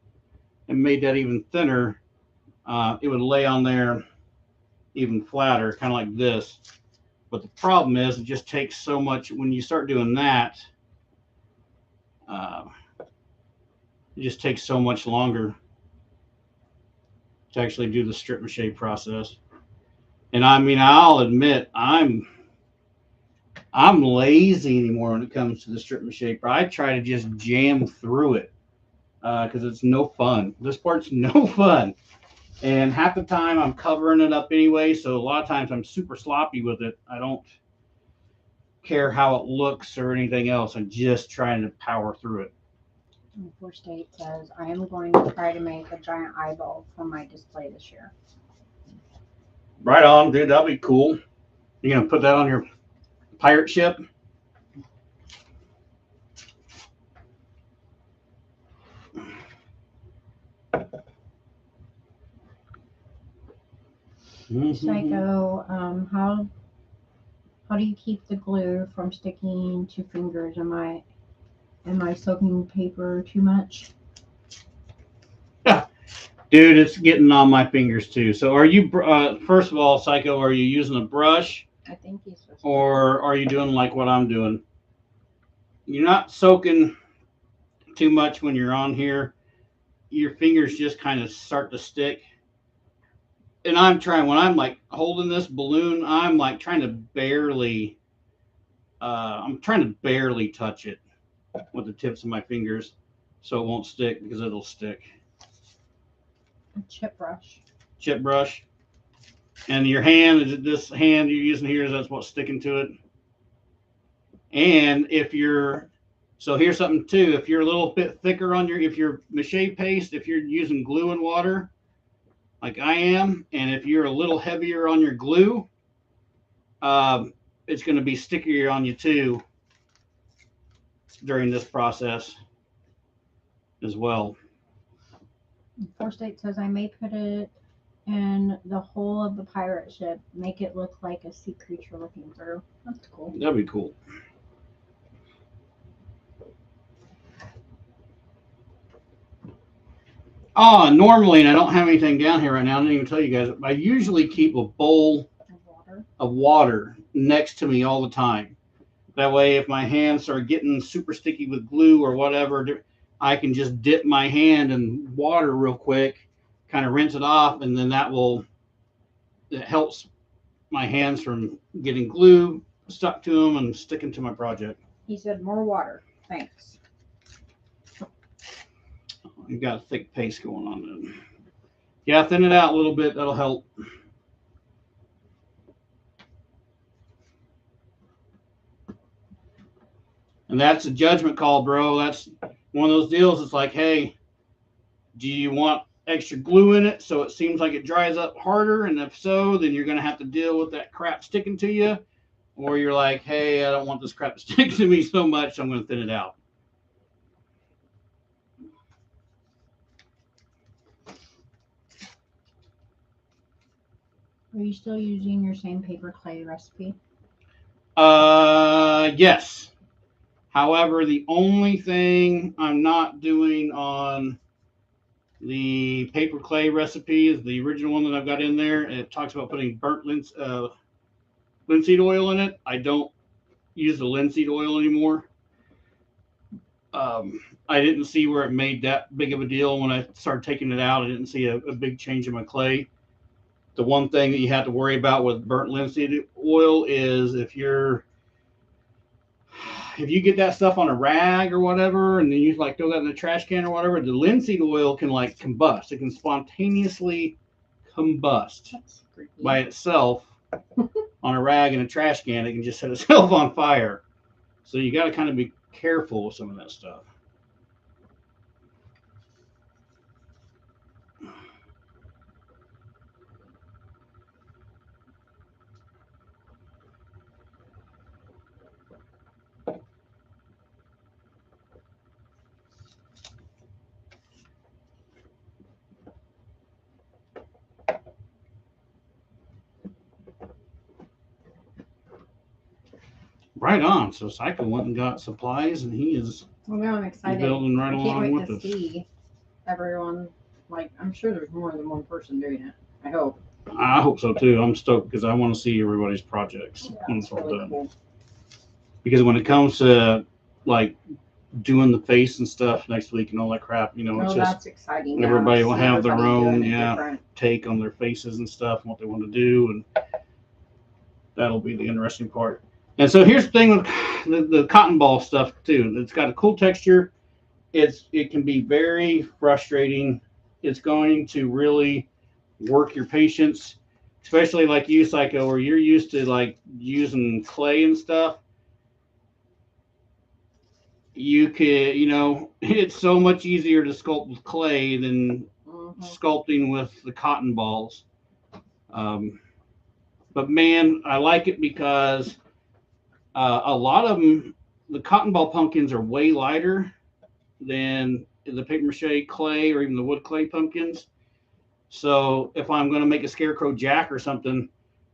and made that even thinner, it would lay on there even flatter, kind of like this. But the problem is it just takes so much. When you start doing that, it just takes so much longer to actually do the strip mache process. And I mean, I'll admit I'm lazy anymore when it comes to the strip mache. I try to just jam through it because it's no fun. This part's no fun. And half the time I'm covering it up anyway, so a lot of times I'm super sloppy with it. I don't care how it looks or anything else. I'm just trying to power through it. Poor State says, I am going to try to make a giant eyeball for my display this year. Right on, dude. That'll be cool. You're going to put that on your pirate ship? Psycho, how do you keep the glue from sticking to fingers? Am I soaking paper too much? Dude, it's getting on my fingers too. So are you, first of all, Psycho, are you using a brush? I think he's supposed or are you doing like what I'm doing? You're not soaking too much when you're on here. Your fingers just kind of start to stick. And I'm trying, when I'm like holding this balloon, I'm like trying to barely touch it with the tips of my fingers. so it won't stick, because it'll stick. A chip brush. Chip brush. And your hand, this hand you're using here, that's what's sticking to it. And if you're, so here's something too, if you're a little bit thicker on your, if you're Mache paste, if you're using glue and water, like I am, and if you're a little heavier on your glue, it's going to be stickier on you too during this process as well. 4-State says I may put it in the hull of the pirate ship, make it look like a sea creature looking through. That's cool. That'd be cool. Normally, and I don't have anything down here right now, I didn't even tell you guys, I usually keep a bowl of water next to me all the time. That way, if my hands start getting super sticky with glue or whatever, I can just dip my hand in water real quick, kind of rinse it off, and then it helps my hands from getting glue stuck to them and sticking to my project. He said more water. Thanks. You've got a thick paste going on then. Yeah, thin it out a little bit. That'll help. And that's a judgment call, bro. That's one of those deals. It's like, hey, do you want extra glue in it so it seems like it dries up harder? And if so, then you're going to have to deal with that crap sticking to you. Or you're like, hey, I don't want this crap to stick to me so much, so I'm going to thin it out. Are you still using your same paper clay recipe? Yes. However, the only thing I'm not doing on the paper clay recipe is the original one that I've got in there. It talks about putting burnt linseed oil in it. I don't use the linseed oil anymore. I didn't see where it made that big of a deal when I started taking it out. I didn't see a big change in my clay. The one thing that you have to worry about with burnt linseed oil is if you get that stuff on a rag or whatever, and then you like throw that in the trash can or whatever, the linseed oil can like combust. It can spontaneously combust by itself on a rag in a trash can. It can just set itself on fire. So you got to kind of be careful with some of that stuff. Right on. So Cycle went and got supplies, and he is Well, I'm excited. building right I can't along wait with to us. see everyone. Like, I'm sure there's more than one person doing it. I hope. I hope so too. I'm stoked because I want to see everybody's projects when it's all really done. cool. Because when it comes to like doing the face and stuff next week and all that crap, it's just that's exciting. everybody will have their own different. take on their faces and stuff and what they want to do, and that'll be the interesting part. And so here's the thing with the cotton ball stuff too. It's got a cool texture. It can be very frustrating. It's going to really work your patience, especially like you, Psycho, where you're used to like using clay and stuff. You could, it's so much easier to sculpt with clay than sculpting with the cotton balls. But man, I like it because a lot of them, the cotton ball pumpkins are way lighter than the paper mache clay or even the wood clay pumpkins. So if I'm going to make a scarecrow jack or something,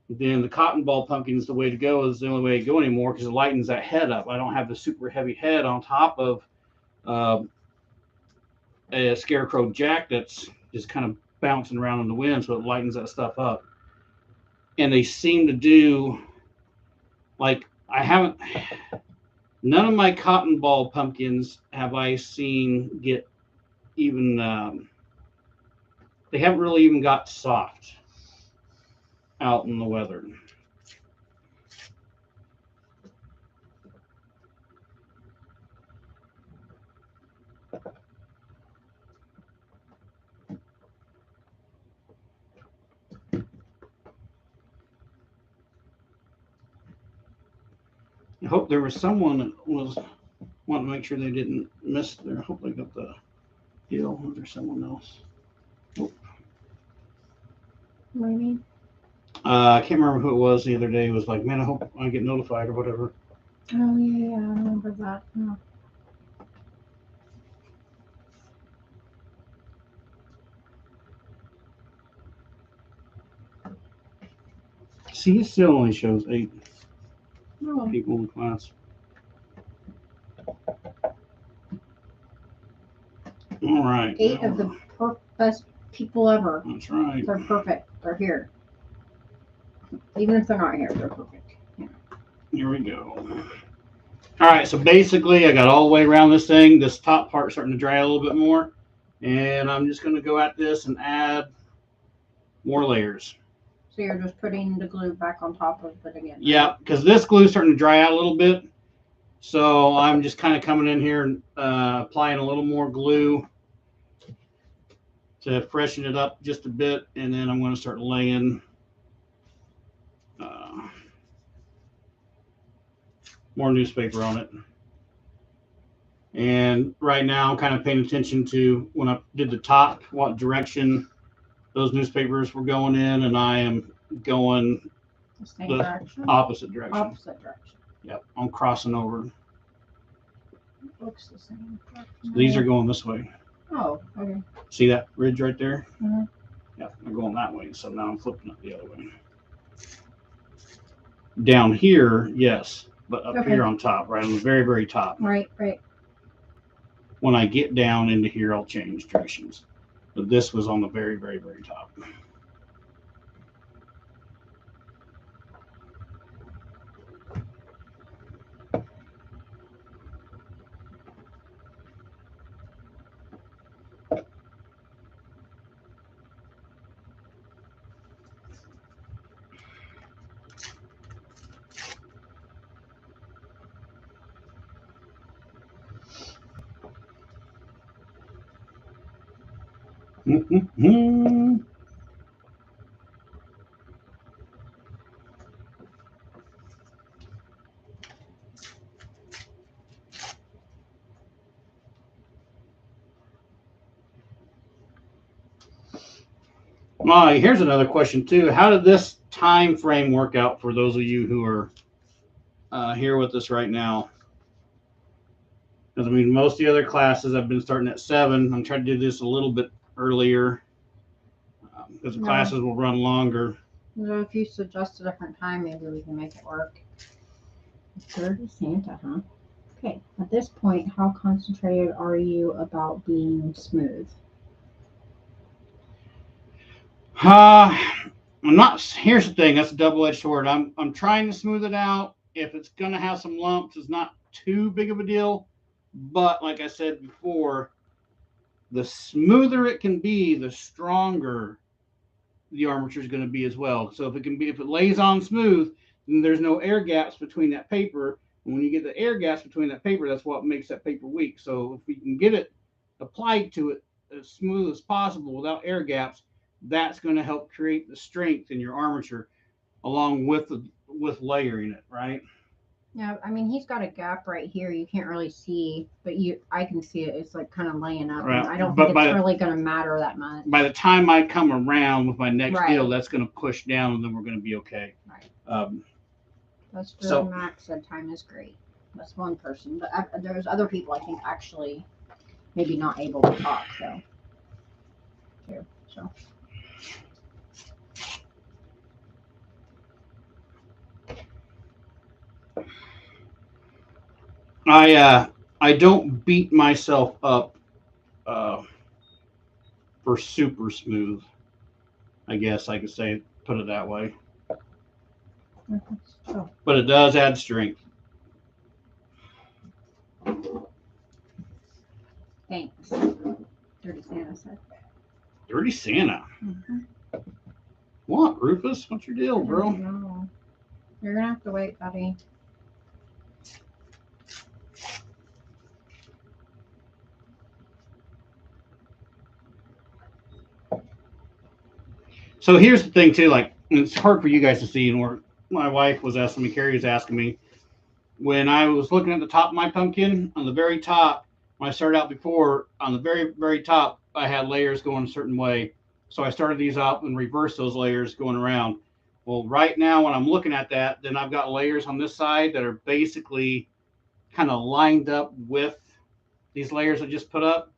then the cotton ball pumpkin is the way to go. Is the only way to go anymore because it lightens that head up. I don't have the super heavy head on top of a scarecrow jack that's just kind of bouncing around in the wind, so it lightens that stuff up. And they seem to do like none of my cotton ball pumpkins have I seen get even. They haven't really even got soft out in the weather. I hope there was someone that was wanting to make sure they didn't miss their. I hope they got the deal. Or there's someone else. What do you mean? I can't remember who it was the other day. It was like, man, I hope I get notified or whatever. Oh, yeah, I remember that. Oh. See, it still only shows 8 Oh. people in the class. All right. 8 of the best people ever. That's right. They're perfect. They're here. Even if they're not here, they're perfect. Yeah. Here we go. All right, so basically I got all the way around this thing. This top part's starting to dry a little bit more. And I'm just going to go at this and add more layers. So you're just putting the glue back on top of it again? Yeah, because this glue's starting to dry out a little bit. So I'm just kind of coming in here and applying a little more glue to freshen it up just a bit. And then I'm going to start laying more newspaper on it. And right now I'm kind of paying attention to when I did the top, what direction those newspapers were going in, and I am going The same the direction? opposite direction. Opposite direction. Yep, I'm crossing over. It looks the same direction. These are going this way. Oh, okay. See that ridge right there? Mhm. Yep, they're going that way. So now I'm flipping it the other way. Down here, yes, but up Okay. here on top, right on the very, very top. Right. When I get down into here, I'll change directions. But this was on the very, very, very top. Mm-hmm. Here's another question too. How did this time frame work out for those of you who are here with us right now? Because I mean, most of the other classes I've been starting at 7. I'm trying to do this a little bit earlier because the classes will run longer. So if you suggest a different time, maybe we can make it work. Dirty Santa, huh? Okay. At this point, how concentrated are you about being smooth? I'm not. Here's the thing. That's a double-edged sword. I'm trying to smooth it out. If it's going to have some lumps, it's not too big of a deal. But like I said before, the smoother it can be, the stronger the armature is going to be as well. So if it lays on smooth, then there's no air gaps between that paper. And when you get the air gaps between that paper, that's what makes that paper weak. So if we can get it applied to it as smooth as possible without air gaps, that's going to help create the strength in your armature along with layering it, right? Yeah, I mean, he's got a gap right here. You can't really see, but I can see it. It's like kind of laying up. Right. And I don't But think it's really going to matter that much. By the time I come around with my next Right. deal, that's going to push down, and then we're going to be okay. Right. That's true. So- Max said time is great. That's one person, but there's other people I think actually maybe not able to talk. So, too. So. I don't beat myself up for super smooth. I guess I could put it that way. So, But it does add strength. thanks. Dirty Santa said. Dirty Santa. Mm-hmm. What, Rufus? What's your deal, bro? No. You're gonna have to wait, buddy. So here's the thing too, like it's hard for you guys to see, and my wife was asking me, Carrie was asking me, when I was looking at the top of my pumpkin, on the very top, when I started out before, on the very, very top, I had layers going a certain way. So I started these up and reversed those layers going around. Well, right now, when I'm looking at that, then I've got layers on this side that are basically kind of lined up with these layers I just put up.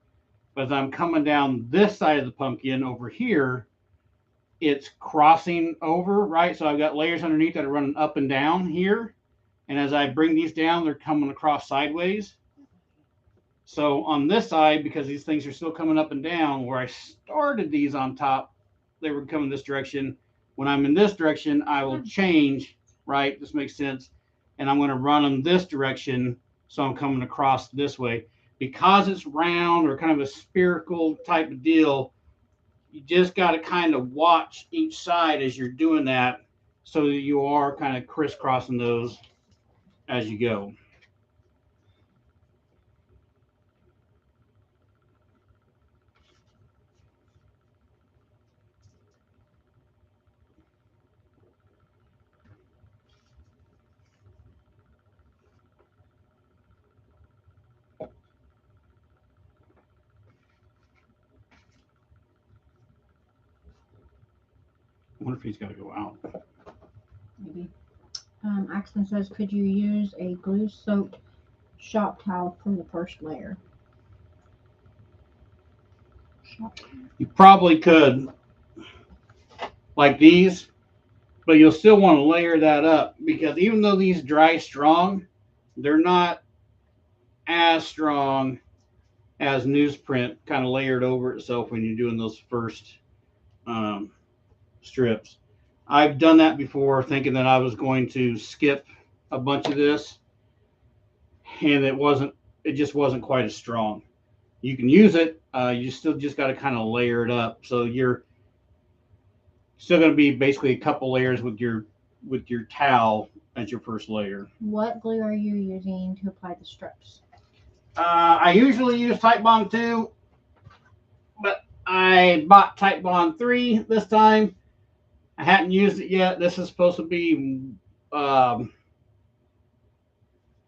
But as I'm coming down this side of the pumpkin over here, it's crossing over, right? So I've got layers underneath that are running up and down here. And as I bring these down, they're coming across sideways. So on this side, because these things are still coming up and down, where I started these on top, they were coming this direction. When I'm in this direction, I will change, right? This makes sense. And I'm going to run them this direction. So I'm coming across this way. Because it's round or kind of a spherical type of deal, you just got to kind of watch each side as you're doing that so that you are kind of crisscrossing those as you go. I wonder if he's got to go out. Maybe. Axton says, could you use a glue-soaked shop towel for the first layer? You probably could, like these, but you'll still want to layer that up because even though these dry strong, they're not as strong as newsprint kind of layered over itself when you're doing those first strips. I've done that before thinking that I was going to skip a bunch of this, and it just wasn't quite as strong. You can use it, you still just got to kind of layer it up. So you're still going to be basically a couple layers with your towel as your first layer. What glue are you using to apply the strips? I usually use Titebond 2, but I bought Titebond 3 this time. I hadn't used it yet. This is supposed to be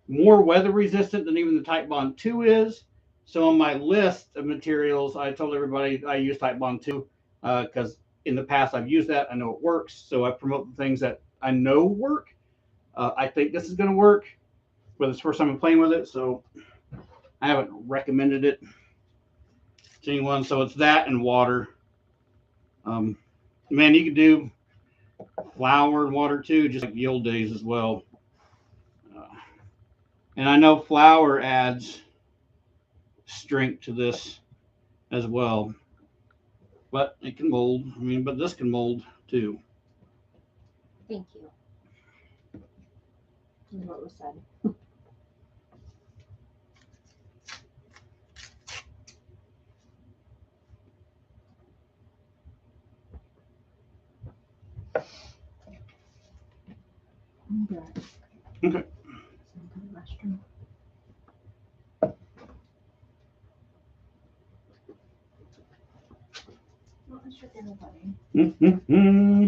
more weather resistant than even the Titebond 2 is. So on my list of materials, I told everybody I use Titebond 2 because in the past I've used that. I know it works. So I promote the things that I know work. I think this is going to work, but it's the first time I'm playing with it. So I haven't recommended it to anyone. So it's that and water. Man, you could do flour and water too, just like the old days as well. And I know flour adds strength to this as well, but it can mold. I mean, but this can mold too. Thank you. Is what was said. Okay. Mm-hmm.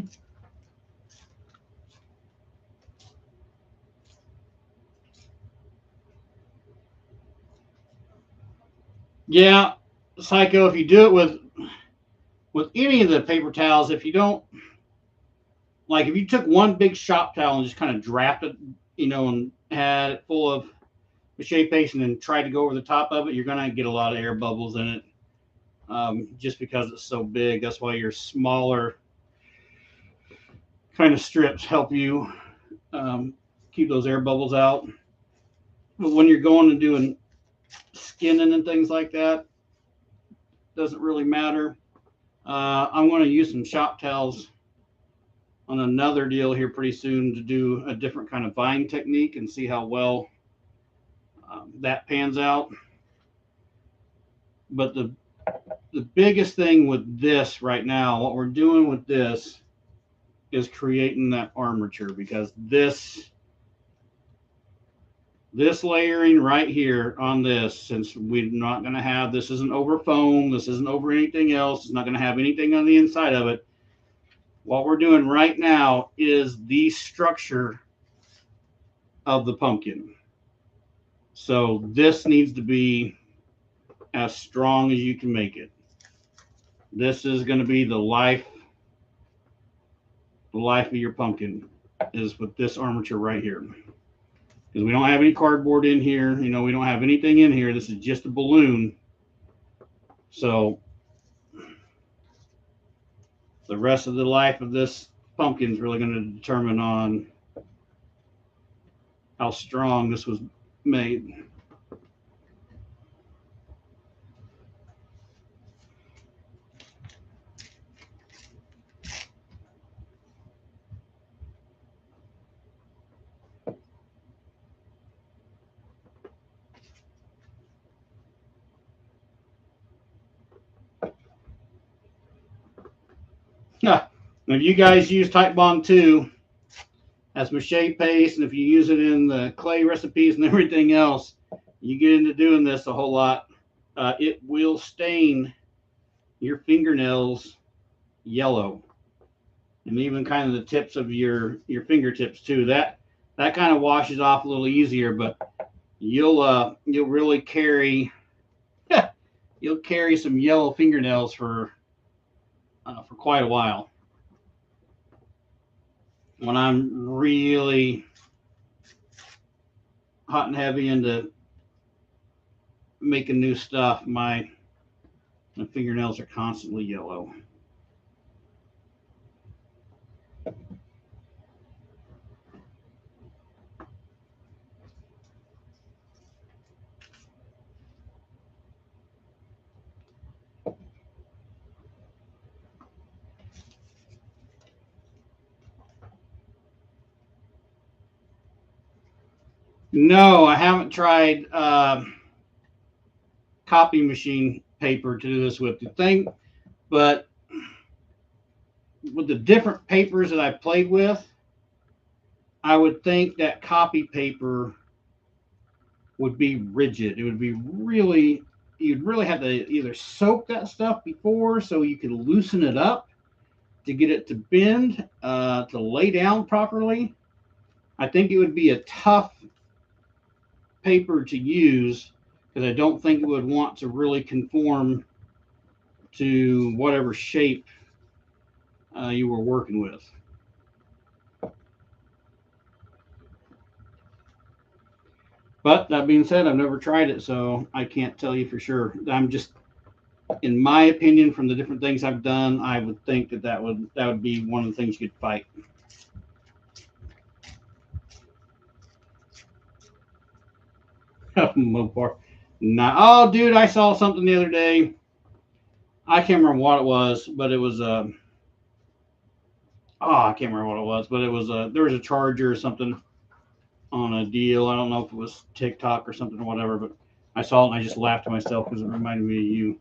Yeah, Psycho, if you do it with any of the paper towels, if you don't, like if you took one big shop towel and just kind of draped it, and had it full of mache paste and then tried to go over the top of it, you're going to get a lot of air bubbles in it just because it's so big. That's why your smaller kind of strips help you keep those air bubbles out. But when you're going and doing skinning and things like that, doesn't really matter. I'm going to use some shop towels on another deal here pretty soon to do a different kind of vine technique and see how well that pans out. But the biggest thing with this right now, what we're doing with this is creating that armature, because this layering right here on this, since we're not going to have, this isn't over foam, this isn't over anything else, it's not going to have anything on the inside of it. What we're doing right now is the structure of the pumpkin. So this needs to be as strong as you can make it. This is going to be the life of your pumpkin is with this armature right here. Because we don't have any cardboard in here. You know, we don't have anything in here. This is just a balloon. So the rest of the life of this pumpkin is really going to determine on how strong this was made. If you guys use Type Bond 2 as Mache paste, and if you use it in the clay recipes and everything else, you get into doing this a whole lot. It will stain your fingernails yellow, and even kind of the tips of your fingertips too. That kind of washes off a little easier, but you'll really carry you'll carry some yellow fingernails for quite a while. When I'm really hot and heavy into making new stuff, my fingernails are constantly yellow. No, I haven't tried copy machine paper to do this with the thing, but with the different papers that I played with, I would think that copy paper would be rigid. It would be really, you'd really have to either soak that stuff before so you could loosen it up to get it to bend, to lay down properly. I think it would be a tough paper to use because I don't think it would want to really conform to whatever shape you were working with. But that being said, I've never tried it, so I can't tell you for sure. I'm just, in my opinion, from the different things I've done, I would think that would be one of the things you could fight. Mopar. Nah. Oh, dude, I saw something the other day. I can't remember what it was, but it was I can't remember what it was, but it was there was a charger or something on a deal. I don't know if it was TikTok or something or whatever, but I saw it and I just laughed to myself because it reminded me of you.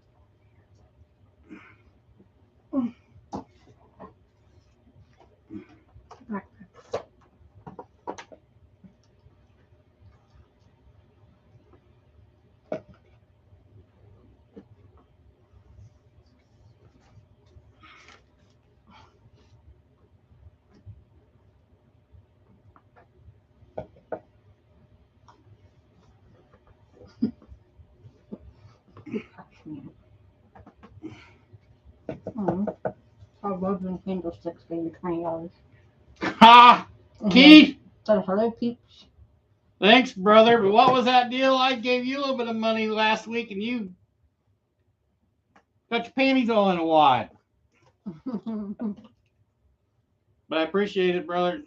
I love them candlesticks being $20. Ha! Keith! So hello, peeps. Thanks, brother. But what was that deal? I gave you a little bit of money last week and you got your panties all in a wad. But I appreciate it, brother.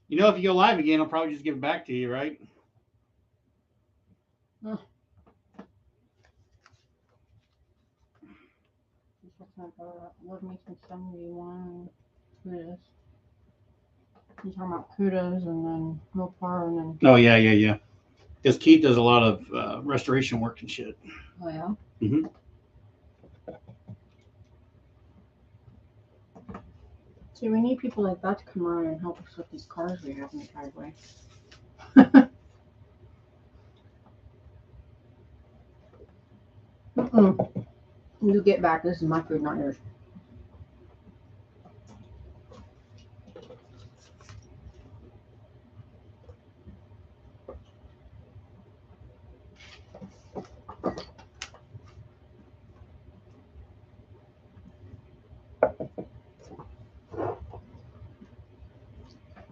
You know, if you go live again, I'll probably just give it back to you, right? What makes me 71? Kudos. You're talking about kudos and then Mopar and then. Oh, yeah. Because Keith does a lot of restoration work and shit. Oh, yeah? Mm-hmm. See, we need people like that to come around and help us with these cars we have in the driveway. You get back. This is my food, not yours.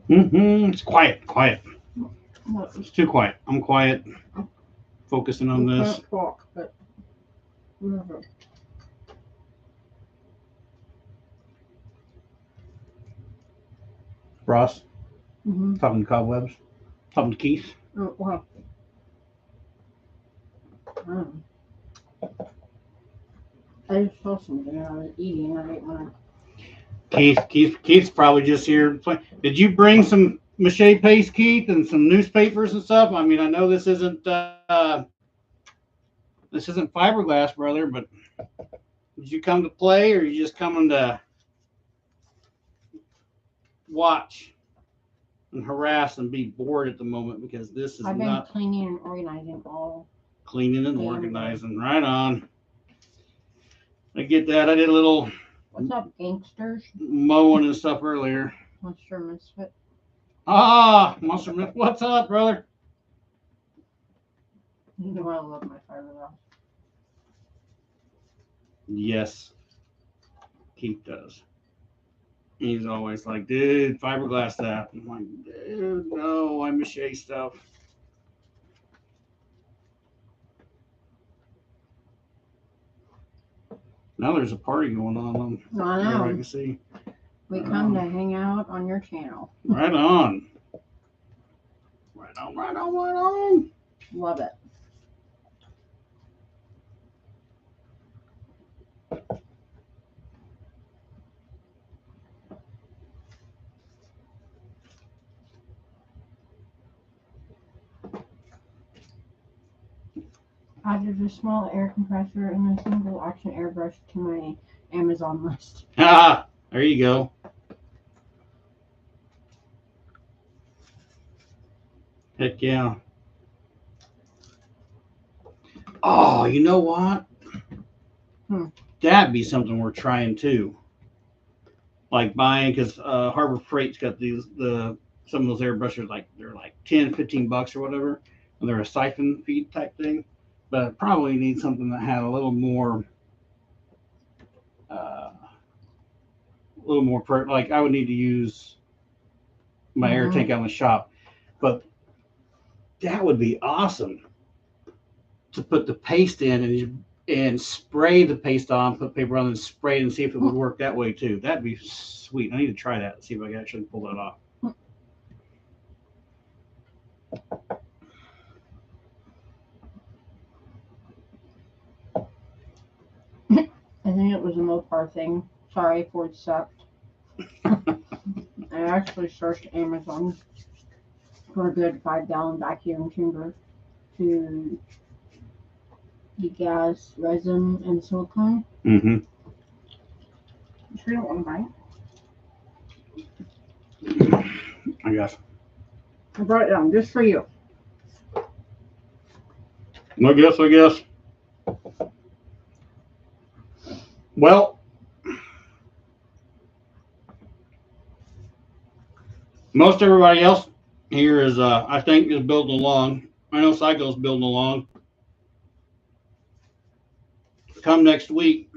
It's quiet. What? It's too quiet. I'm quiet. Focusing on You this. can't talk, but whatever. Ross, Mm-hmm. talking to cobwebs. Talking to Keith. Oh, well. I just saw something I was eating. I didn't want Keith's probably just here. Did you bring some mache paste, Keith, and some newspapers and stuff? I mean, I know this isn't fiberglass, brother, but did you come to play, or are you just coming to watch and harass and be bored at the moment? Because this is I've been not cleaning and organizing all. cleaning and Damn. organizing. Right on. I get that. I did a little What's up, gangsters? mowing and stuff earlier. Monster Misfit. Monster Myth. What's up, brother? You know I love my fiberglass. Yes, Keith does. He's always like, dude, fiberglass that. I'm like, dude, no, I mache stuff. Now there's a party going on I here, I know. can see. We come to hang out on your channel. Right on. Right on. Love it. Added a small air compressor and a single action airbrush to my Amazon list. Ah, there you go. Heck yeah. Oh, you know what? That'd be something we're trying too. Like buying, because Harbor Freight's got some of those airbrushes, like they're like $10-15 or whatever, and they're a siphon feed type thing. But probably need something that had a little more, like I would need to use my air tank out in the shop. But that would be awesome to put the paste in and spray the paste on, put paper on, and spray it and see if it would work that way too. That'd be sweet. I need to try that and see if I can actually pull that off. I think it was a Mopar thing. Sorry, Ford sucked. I actually searched Amazon for a good 5-gallon vacuum chamber to degas resin and silicone. Mm-hmm. You sure you don't want to buy it? I guess. I brought it down just for you. I guess. Well, most everybody else here is, I think, is building along. I know Psycho's building along. Come next week,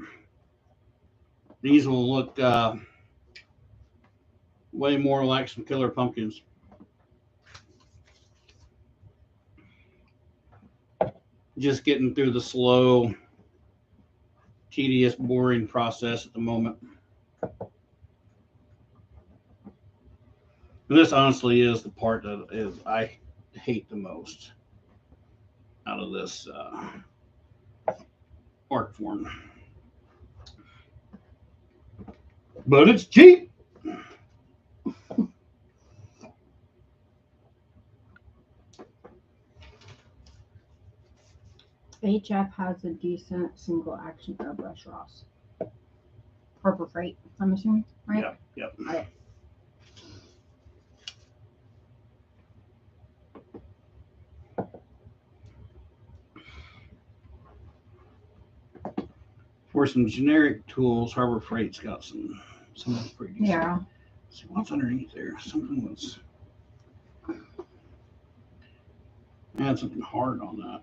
these will look way more like some killer pumpkins. Just getting through the slow, tedious, boring process at the moment. And this honestly is the part that I hate the most out of this art form. But it's cheap. HF has a decent single action airbrush, Ross. Harbor Freight, I'm assuming, right? Yep. Right. For some generic tools, Harbor Freight's got some pretty decent. Yeah. See what's underneath there. Something was. I had something hard on that.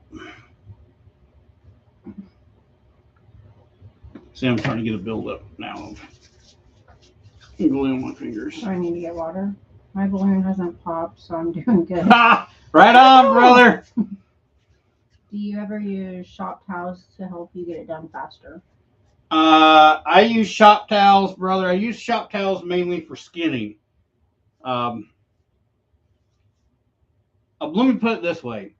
See, I'm trying to get a build up now of glue on my fingers. I need to get water. My balloon hasn't popped, so I'm doing good. Right on, brother. Do you ever use shop towels to help you get it done faster? I use shop towels, brother. I use shop towels mainly for skinning. Let me put it this way.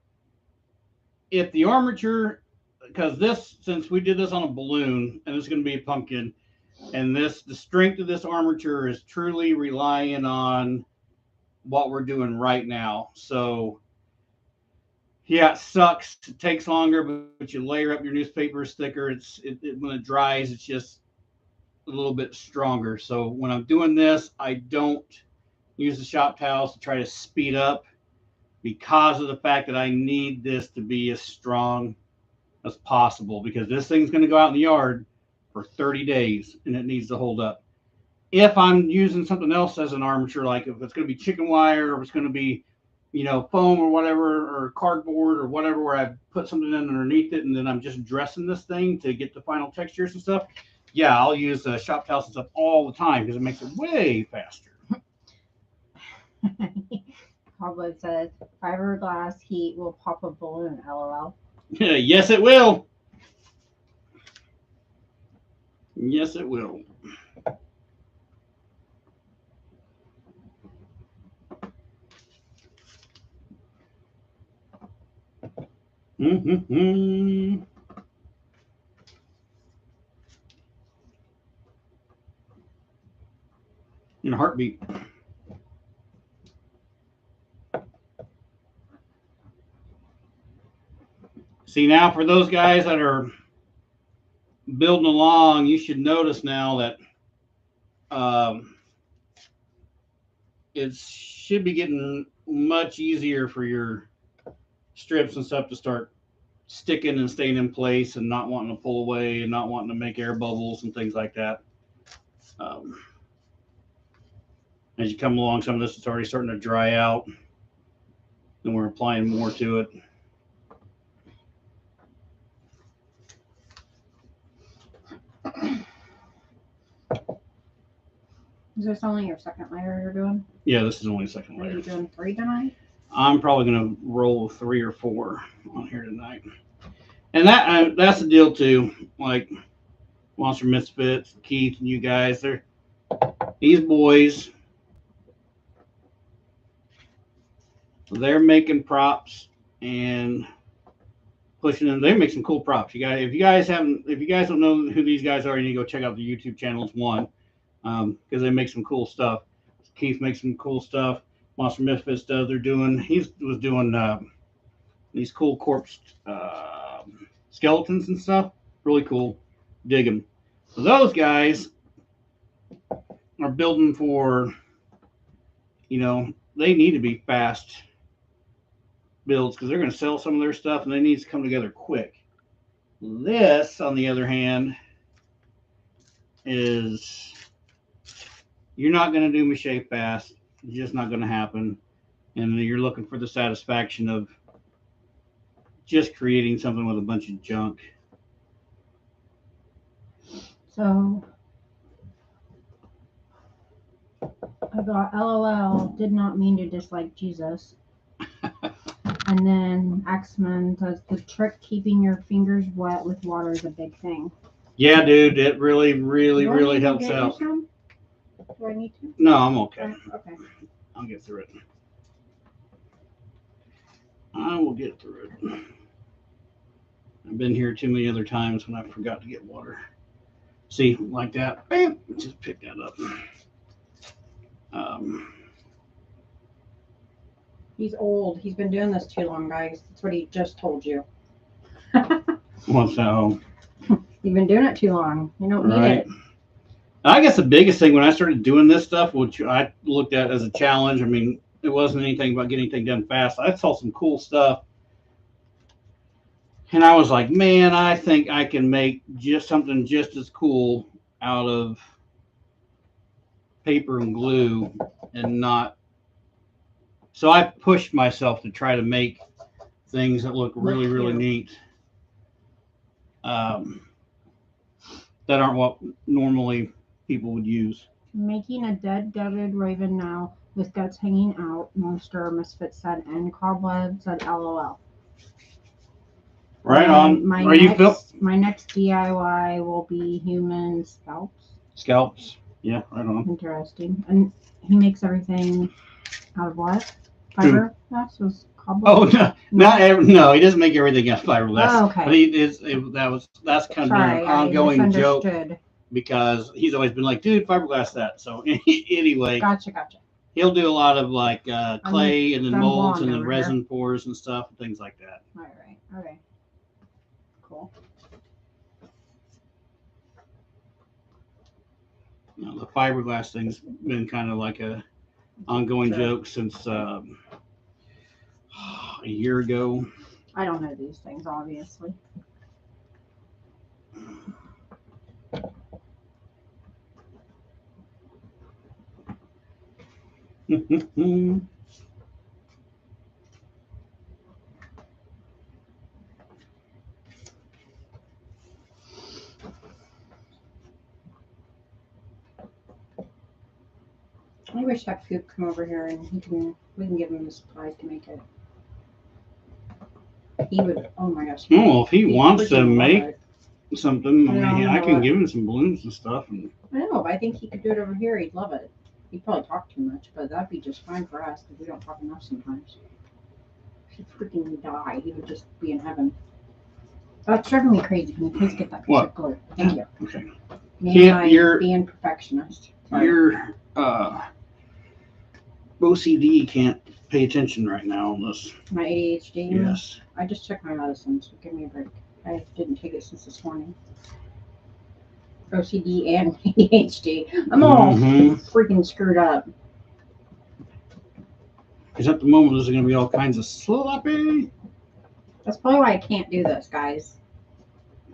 If the armature, because this, since we did this on a balloon, and it's going to be a pumpkin, and the strength of this armature is truly relying on what we're doing right now. So, yeah, it sucks. It takes longer, but you layer up your newspaper sticker. When it dries, it's just a little bit stronger. So when I'm doing this, I don't use the shop towels to try to speed up because of the fact that I need this to be as strong as possible, because this thing's going to go out in the yard for 30 days and it needs to hold up. If I'm using something else as an armature, like if it's going to be chicken wire or if it's going to be, foam or whatever, or cardboard or whatever, where I've put something in underneath it and then I'm just dressing this thing to get the final textures and stuff, yeah, I'll use shop towels and stuff all the time because it makes it way faster. Cobweb says, fiberglass heat will pop a balloon, lol. Yes, it will. Yes, it will. Mm-hmm. In a heartbeat. See, now for those guys that are building along, you should notice now that it should be getting much easier for your strips and stuff to start sticking and staying in place and not wanting to pull away and not wanting to make air bubbles and things like that. As you come along, some of this is already starting to dry out, and we're applying more to it. Is this only your second layer you're doing? Yeah, this is only the second Are layer. you doing 3 tonight? I'm probably going to roll 3 or 4 on here tonight. And that's the deal, too. Like Monster Misfits, Keith, and you guys, these boys, they're making props and pushing them. They make some cool props. If you guys don't know who these guys are, you need to go check out the YouTube channels. One, because they make some cool stuff. Keith makes some cool stuff. Monster Misfits does. He was doing these cool corpse skeletons and stuff. Really cool. Dig them. So those guys are building for, they need to be fast builds because they're going to sell some of their stuff and they need to come together quick. This, on the other hand, is you're not going to do Mache fast. It's just not going to happen. And you're looking for the satisfaction of just creating something with a bunch of junk. So I got LOL, did not mean to dislike Jesus. And then Axman says the trick keeping your fingers wet with water is a big thing. Yeah, dude, it really, really, really helps out. Do I need to? No, I'm okay. Okay. I'll get through it. I will get through it. I've been here too many other times when I forgot to get water. See, like that, bam, just pick that up. He's old. He's been doing this too long, guys. That's what he just told you. What's that? You've been doing it too long. You don't need it. I guess the biggest thing when I started doing this stuff, which I looked at as a challenge, I mean, it wasn't anything about getting anything done fast. I saw some cool stuff. And I was like, man, I think I can make just something just as cool out of paper and glue and not. So I pushed myself to try to make things that look really, really neat. That aren't what normally people would use. Making a dead, gutted raven now, with guts hanging out, Monster Misfit said, and Cobweb said LOL. Right And on. My Are you my next DIY will be human scalps. Scalps? Yeah, right on. Interesting. And he makes everything out of what? Fiberglass was cobweb? Oh no, no, he doesn't make everything out of fiberglass. Oh, okay. But that's kind of been an ongoing joke because he's always been like, dude, fiberglass that. So anyway, Gotcha. he'll do a lot of like clay and then I'm molds blonde and then over resin pours and stuff and things like that. All right. Okay. Cool. You know, the fiberglass thing's been kind of like a ongoing joke since a year ago. I don't know these things, obviously. I wish Chuck could come over here and we can give him the supplies to make it. He would. Oh my gosh. Well, if he wants to make something, I can what? give him some balloons and stuff. And I know, but I think he could do it over here. He'd love it. He'd probably talk too much, but that'd be just fine for us because we don't talk enough sometimes. He'd freaking die. He would just be in heaven. That's driving me crazy. Can you please get that piece of glue? Thank you. Okay. You're being perfectionist. Sorry. Your OCD can't pay attention right now on this. My ADHD? Yes. I just took my medicine, so give me a break. I didn't take it since this morning. OCD and ADHD. I'm all freaking screwed up. Because at the moment, there's going to be all kinds of sloppy. That's probably why I can't do this, guys.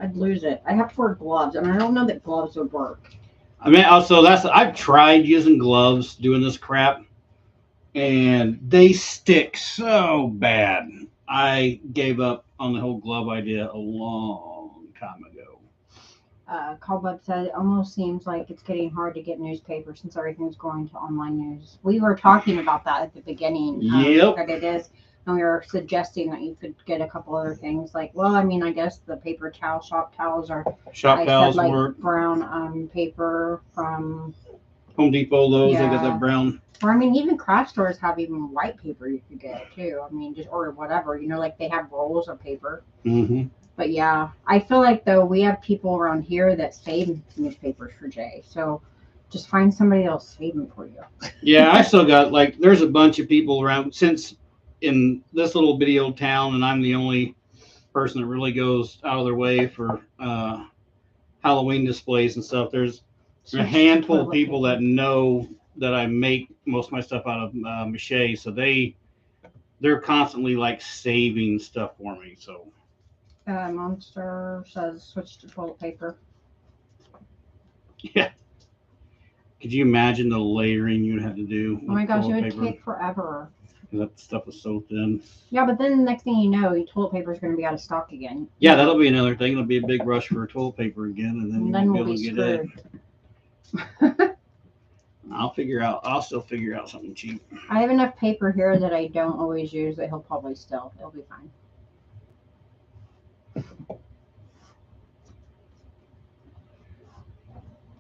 I'd lose it. I have to wear gloves, and I don't know that gloves would work. I mean, also, I've tried using gloves doing this crap, and they stick so bad. I gave up on the whole glove idea a long time ago. Cobweb said, it almost seems like it's getting hard to get newspapers since everything's going to online news. We were talking about that at the beginning. Yep. That it is. And we were suggesting that you could get a couple other things. Like, well, I mean, I guess the paper towel, shop towels are... Shop towels said, like, work. Brown paper from... Home Depot, those, Yeah. they got that brown. Or, I mean, even craft stores have even white paper you could get, too. I mean, just or whatever. You know, like, they have rolls of paper. Mm-hmm. But yeah, I feel like though we have people around here that save newspapers for Jay. So just find somebody else save them for you. Yeah, I still got like there's a bunch of people around since in this little bitty old town, and I'm the only person that really goes out of their way for Halloween displays and stuff. There's a handful of people that know that I make most of my stuff out of Mache, so they're constantly like saving stuff for me. So. Monster says switch to toilet paper. Yeah. Could you imagine the layering you'd have to do? Oh my gosh, it would take forever. That stuff is so thin. Yeah, but then the next thing you know, your toilet paper is going to be out of stock again. Yeah, that'll be another thing. It'll be a big rush for toilet paper again, and then we'll be screwed. I'll still figure out something cheap. I have enough paper here that I don't always use that he'll probably still. It'll be fine.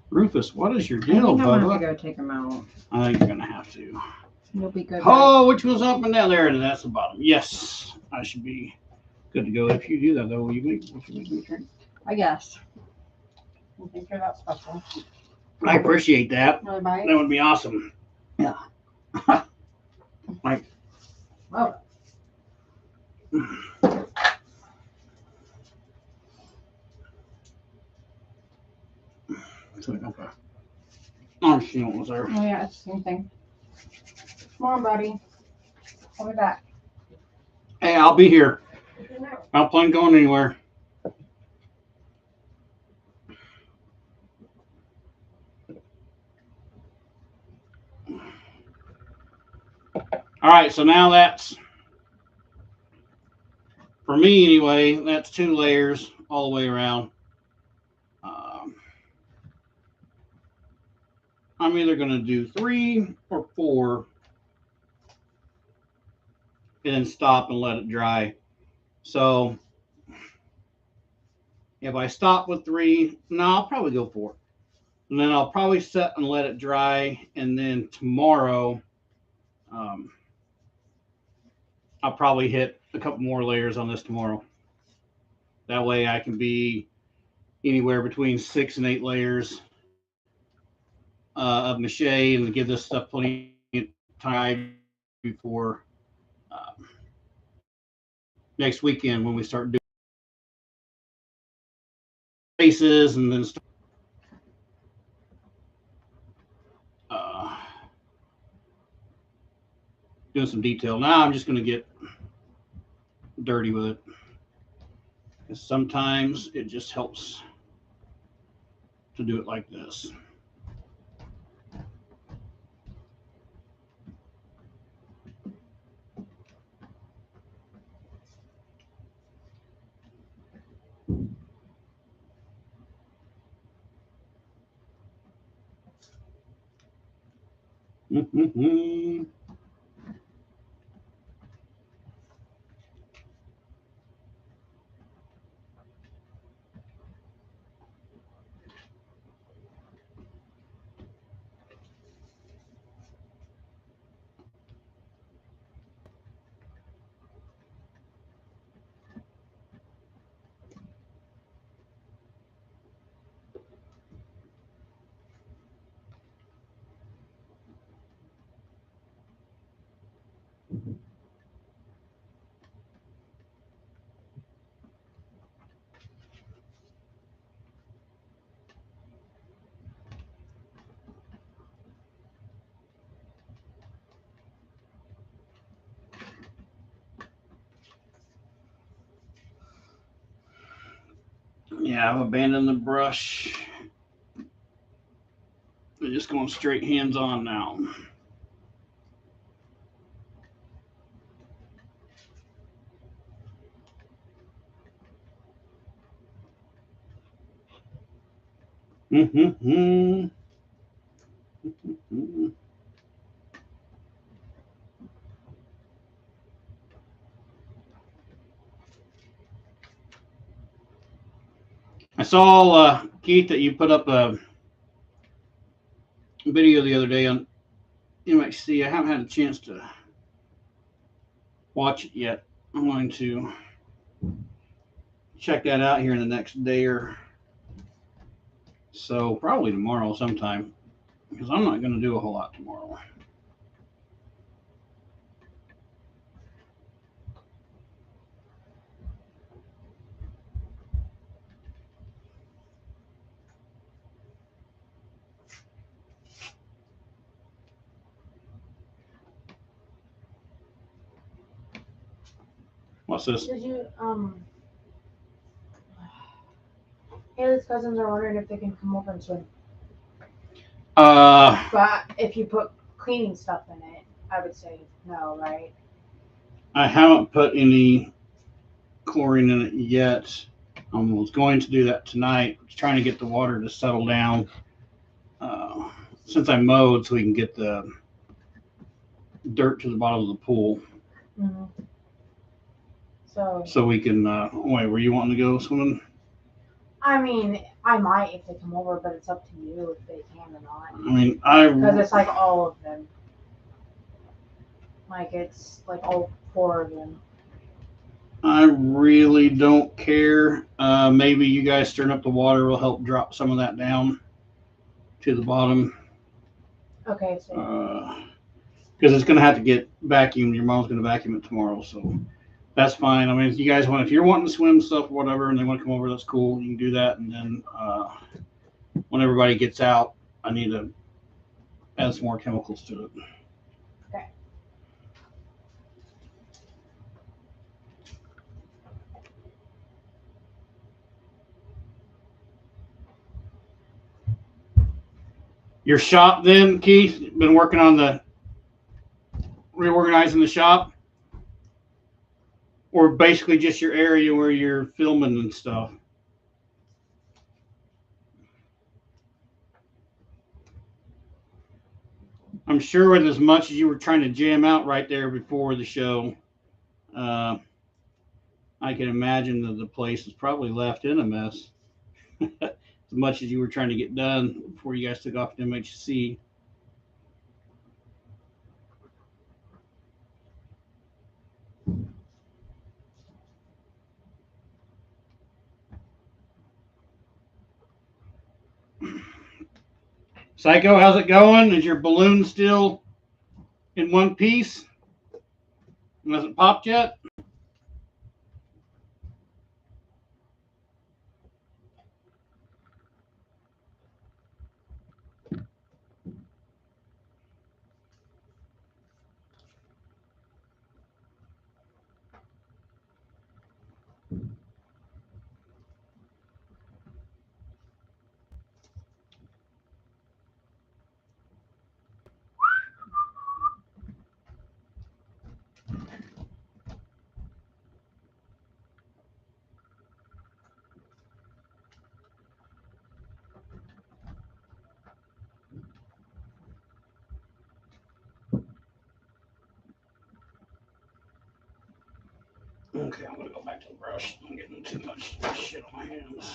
Rufus, what is your I deal, think I'm Bubba? going to go take him out. I think you're going to have to. You'll be good. Oh, which goes up and down there, and that's the bottom. Yes, I should be good to go. If you do that, though, will you make me drink? I guess. I think you're that special. I appreciate that. Another bite? That would be awesome. Yeah. Like. Oh. Okay. Oh, she was there. Oh yeah, it's the same thing. Come on, buddy. I'll be back. Hey, I'll be here. I don't plan going anywhere. All right, so now that's, for me anyway, that's 2 layers all the way around. I'm either going to do 3 or 4 and then stop and let it dry. So if I stop with 3, no, I'll probably go 4. And then I'll probably set and let it dry. And then tomorrow, I'll probably hit a couple more layers on this tomorrow. That way I can be anywhere between 6 and 8 layers of Mache and give this stuff plenty of time before next weekend when we start doing faces and then start, doing some detail. Now I'm just going to get dirty with it. Because sometimes it just helps to do it like this. Yeah, I've abandoned the brush. I'm just going straight hands on now. I saw, Keith, that you put up a video the other day on MXC. I haven't had a chance to watch it yet. I'm going to check that out here in the next day or so, probably tomorrow sometime, because I'm not going to do a whole lot tomorrow. What's this? Did you, Haley's cousins are wondering if they can come over and swim. But if you put cleaning stuff in it, I would say no, right? I haven't put any chlorine in it yet. I was going to do that tonight, trying to get the water to settle down since I mowed, so we can get the dirt to the bottom of the pool. Mm-hmm. So we can. Wait, were you wanting to go swimming? I mean, I might if they come over, but it's up to you if they can or not. I mean, because it's like all of them. Like it's like all 4 of them. I really don't care. Maybe you guys stirring up the water will help drop some of that down to the bottom. Okay, so. Because it's going to have to get vacuumed. Your mom's going to vacuum it tomorrow, so that's fine. I mean, if you guys want, if you're wanting to swim stuff or whatever, and they want to come over, that's cool. You can do that, and then when everybody gets out, I need to add some more chemicals to it. Okay. Your shop, then, Keith, been working on the reorganizing the shop, or basically just your area where you're filming and stuff. I'm sure with as much as you were trying to jam out right there before the show, I can imagine that the place is probably left in a mess. As much as you were trying to get done before you guys took off to MHC. Psycho, how's it going? Is your balloon still in one piece? Hasn't popped yet? Okay, I'm gonna go back to the brush. I'm getting too much shit on my hands.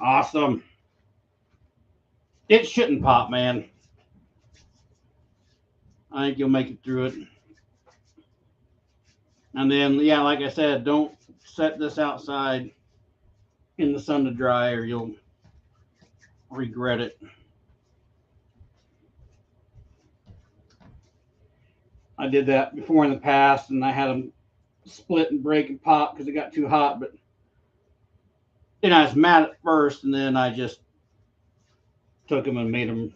Awesome. It shouldn't pop, man. I think you'll make it through it. And then, yeah, like I said, don't set this outside in the sun to dry or you'll regret it. I did that before in the past and I had them split and break and pop because it got too hot. But then I was mad at first and then I just took them and made them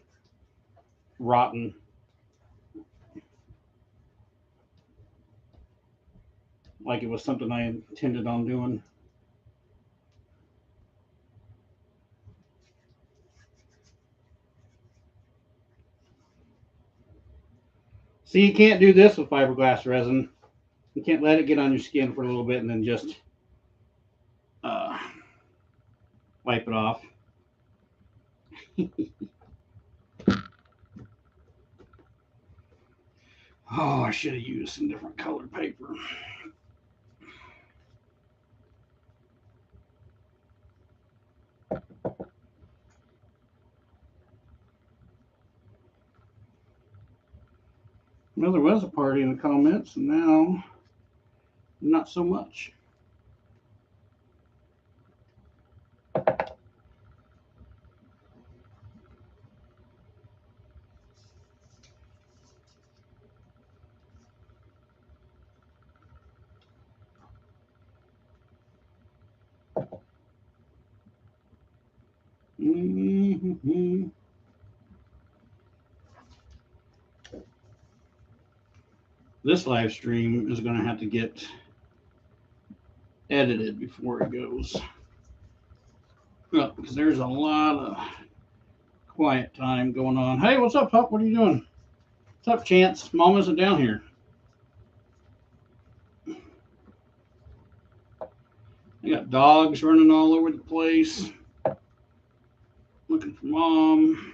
rotten. Like it was something I intended on doing. See, you can't do this with fiberglass resin. You can't let it get on your skin for a little bit and then just wipe it off. Oh, I should have used some different colored paper. Well, there was a party in the comments, and now not so much. Mm-hmm. This live stream is going to have to get edited before it goes. Well, because there's a lot of quiet time going on. Hey, what's up, Pup? What are you doing? What's up, Chance? Mom isn't down here. I got dogs running all over the place, looking for Mom.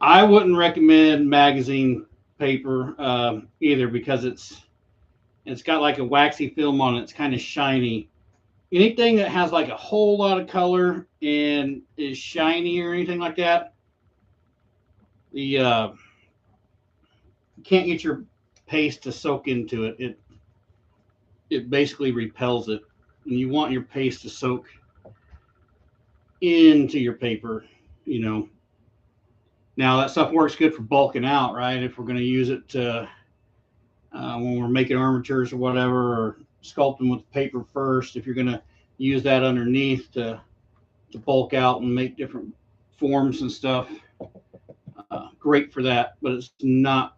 I wouldn't recommend magazine paper either because it's got like a waxy film on it. It's kind of shiny. Anything that has like a whole lot of color and is shiny or anything like that, you can't get your paste to soak into it. It basically repels it, and you want your paste to soak into your paper. You know. Now that stuff works good for bulking out, right? If we're going to use it when we're making armatures or whatever, or sculpting with paper first, if you're going to use that underneath to bulk out and make different forms and stuff, great for that, but it's not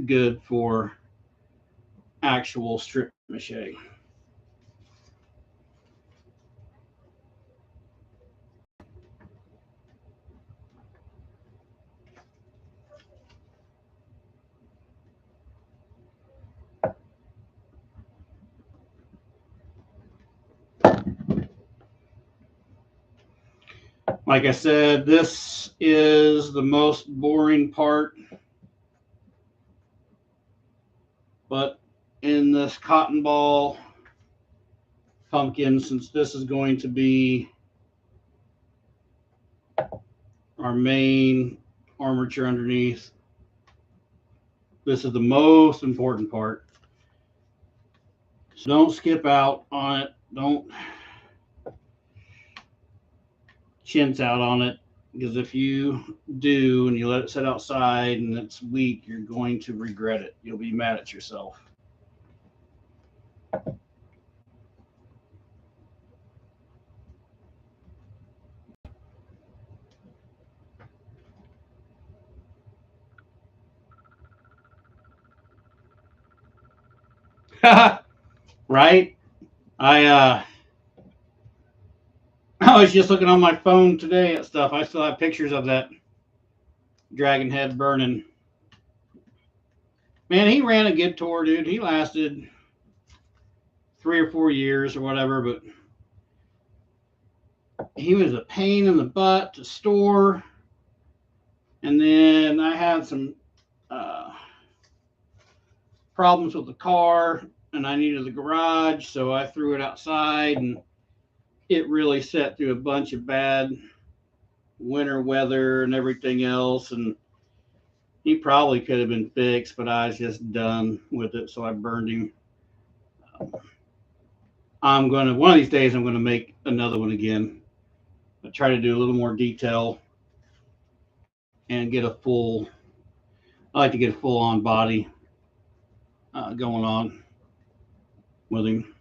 good for actual strip mache. Like I said, this is the most boring part. But in this cotton ball pumpkin, since this is going to be our main armature underneath, this is the most important part. So don't skip out on it. Don't chintz out on it, because if you do and you let it sit outside and it's weak, you're going to regret it. You'll be mad at yourself. Right? I was just looking on my phone today at stuff. I still have pictures of that dragon head burning. Man, he ran a good tour, dude. He lasted 3 or 4 years or whatever, but he was a pain in the butt to store. And then I had some problems with the car, and I needed the garage, so I threw it outside, and it really set through a bunch of bad winter weather and everything else, and he probably could have been fixed, but I was just done with it, so I burned him. One of these days, I'm gonna make another one again. I try to do a little more detail and get a full. I like to get a full-on body going on with him,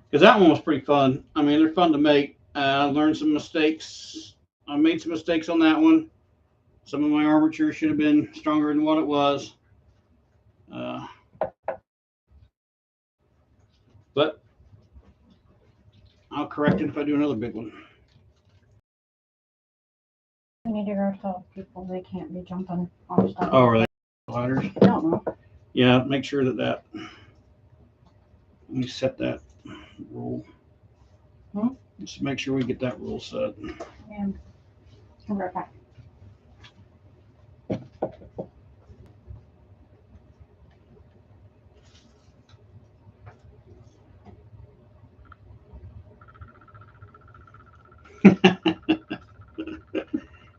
because that one was pretty fun. I mean, they're fun to make. I learned some mistakes. I made some mistakes on that one. Some of my armature should have been stronger than what it was. But I'll correct it if I do another big one. We need to go tell people they can't be jumping on stuff. Oh, are they ladders? I don't know. Yeah, make sure that let me set that rule. Just make sure we get that rule set. Yeah. Come right back.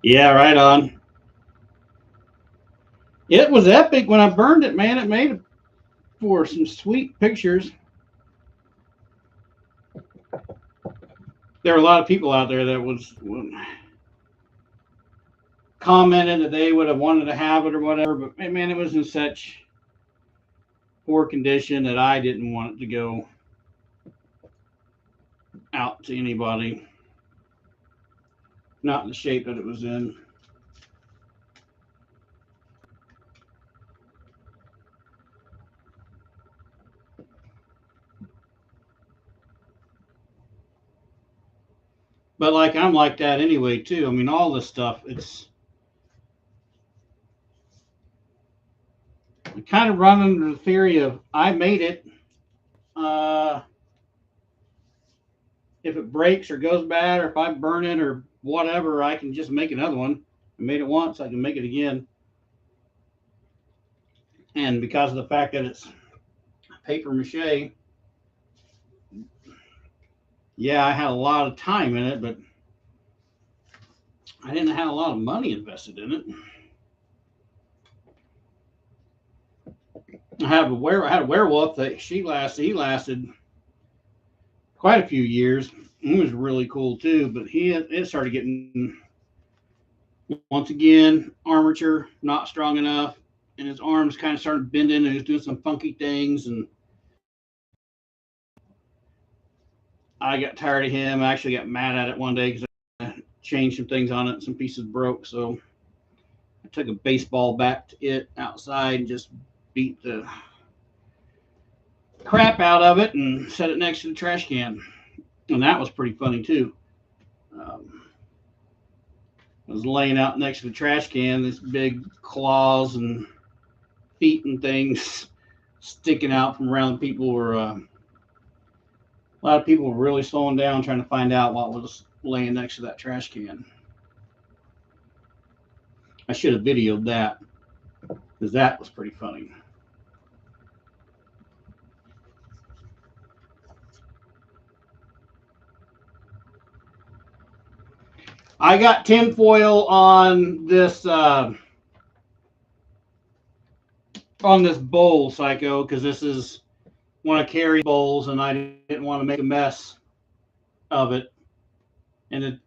Yeah, right on. It was epic when I burned it, man. It made for some sweet pictures. There were a lot of people out there that was commented that they would have wanted to have it or whatever, but man, it was in such poor condition that I didn't want it to go out to anybody. Not in the shape that it was in. But like I'm like that anyway too. I mean, all this stuff, it's kind of run under the theory of I made it. If it breaks or goes bad, or if I burn it or whatever, I can just make another one. I made it once, I can make it again. And because of the fact that it's paper mache, yeah, I had a lot of time in it, but I didn't have a lot of money invested in it. I had a werewolf that he lasted quite a few years. He was really cool too, but it started getting, once again, armature not strong enough, and his arms kind of started bending, and he was doing some funky things, and I got tired of him. I actually got mad at it one day because I changed some things on it, some pieces broke, so I took a baseball bat to it outside and just beat the crap out of it and set it next to the trash can. And that was pretty funny too. I was laying out next to the trash can, this big claws and feet and things sticking out from around. People were a lot of people were really slowing down trying to find out what was laying next to that trash can. I should have videoed that because that was pretty funny. I got tinfoil on this bowl, Psycho, because this is one of Carrie's bowls, and I didn't want to make a mess of it. And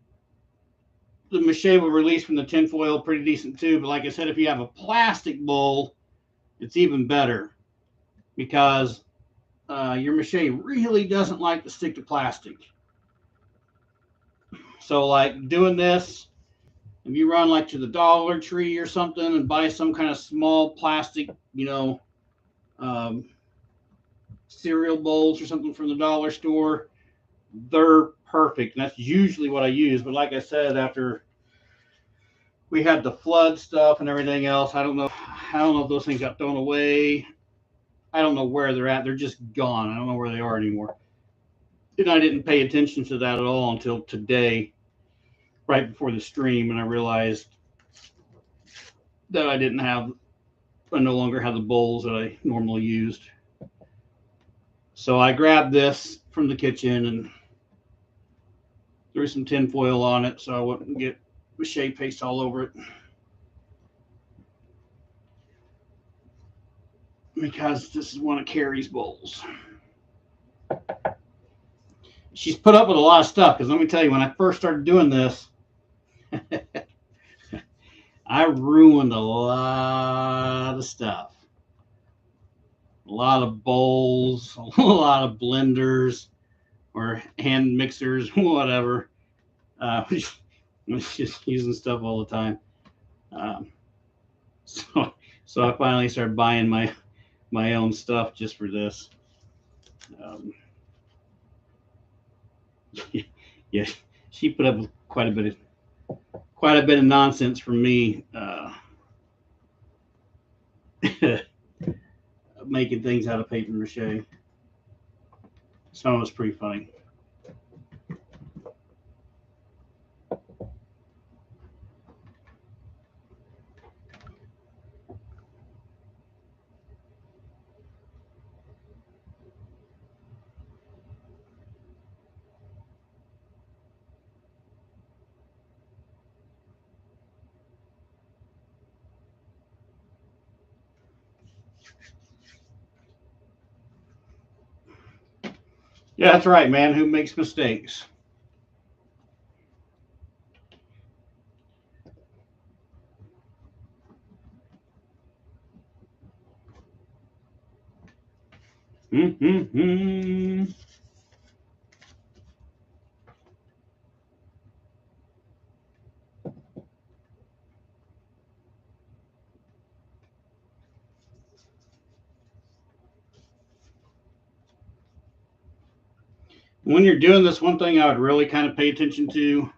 the Mache will release from the tinfoil pretty decent too. But like I said, if you have a plastic bowl, it's even better because your Mache really doesn't like to stick to plastic. So like doing this, if you run like to the Dollar Tree or something and buy some kind of small plastic, cereal bowls or something from the dollar store, they're perfect. And that's usually what I use. But like I said, after we had the flood stuff and everything else, I don't know if those things got thrown away. I don't know where they're at. They're just gone. I don't know where they are anymore. And I didn't pay attention to that at all until today, right before the stream, and I realized that I no longer have the bowls that I normally used. So I grabbed this from the kitchen and threw some tin foil on it so I wouldn't get Mache paste all over it. Because this is one of Carrie's bowls. She's put up with a lot of stuff, because let me tell you, when I first started doing this, I ruined a lot of stuff. A lot of bowls, a lot of blenders, or hand mixers, whatever. I'm just using stuff all the time. So I finally started buying my own stuff just for this. Yeah, she put up with quite a bit of nonsense from me, making things out of paper mache. Some of it's pretty funny. Yeah, that's right, man. Who makes mistakes? Mm-hmm. When you're doing this, one thing I would really kind of pay attention to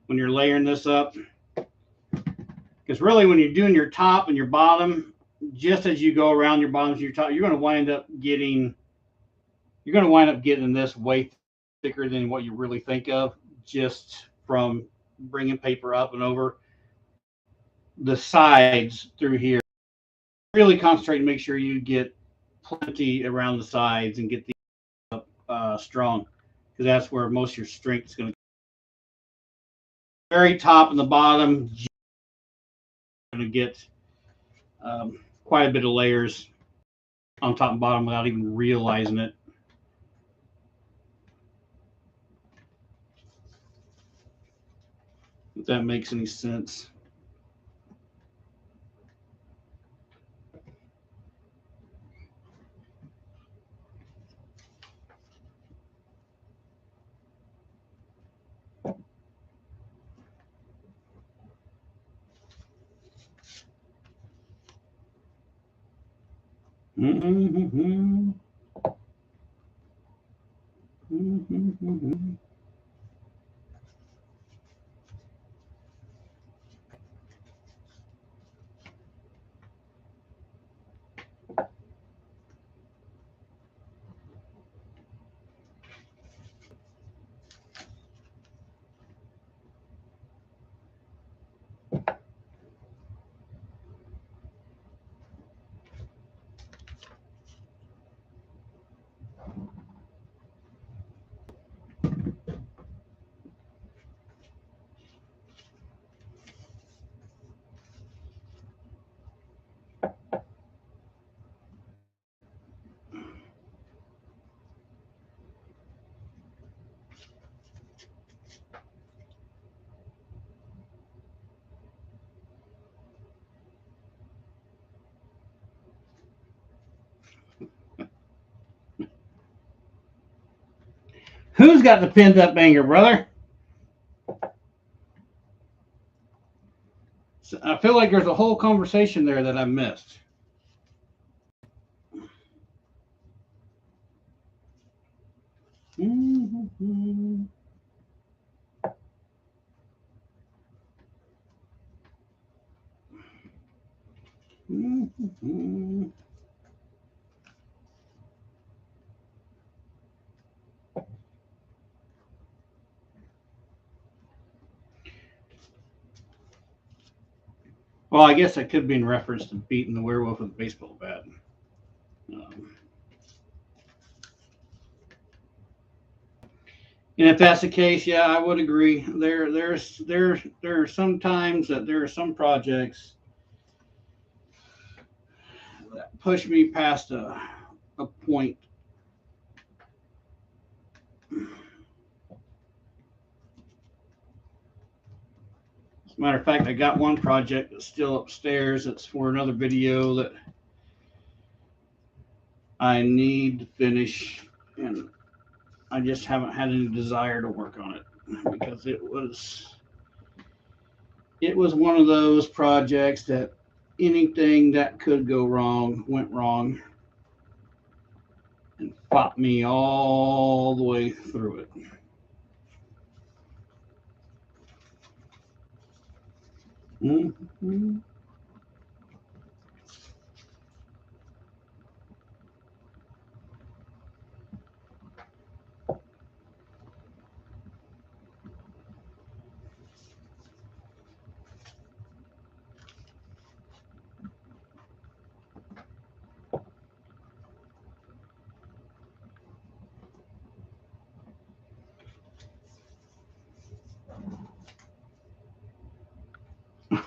when you're layering this up, because really when you're doing your top and your bottom, just as you go around your bottom to your top, you're going to wind up getting this way thicker than what you really think of, just from bringing paper up and over the sides through here. Really concentrate and make sure you get plenty around the sides and get the strong, because that's where most of your strength is going to come. Very top and the bottom, you're going to get quite a bit of layers on top and bottom without even realizing it. If that makes any sense. Mm-hmm. Mm-hmm. Who's got the pinned up anger, brother? So I feel like there's a whole conversation there that I missed. Mm-hmm. Mm-hmm. Well, I guess that could be in reference to beating the werewolf with a baseball bat. And if that's the case, yeah, I would agree. There are some times that there are some projects that push me past a point. As a matter of fact, I got one project that's still upstairs. It's for another video that I need to finish, and I just haven't had any desire to work on it because it was one of those projects that anything that could go wrong went wrong and fought me all the way through it. Mm-hmm.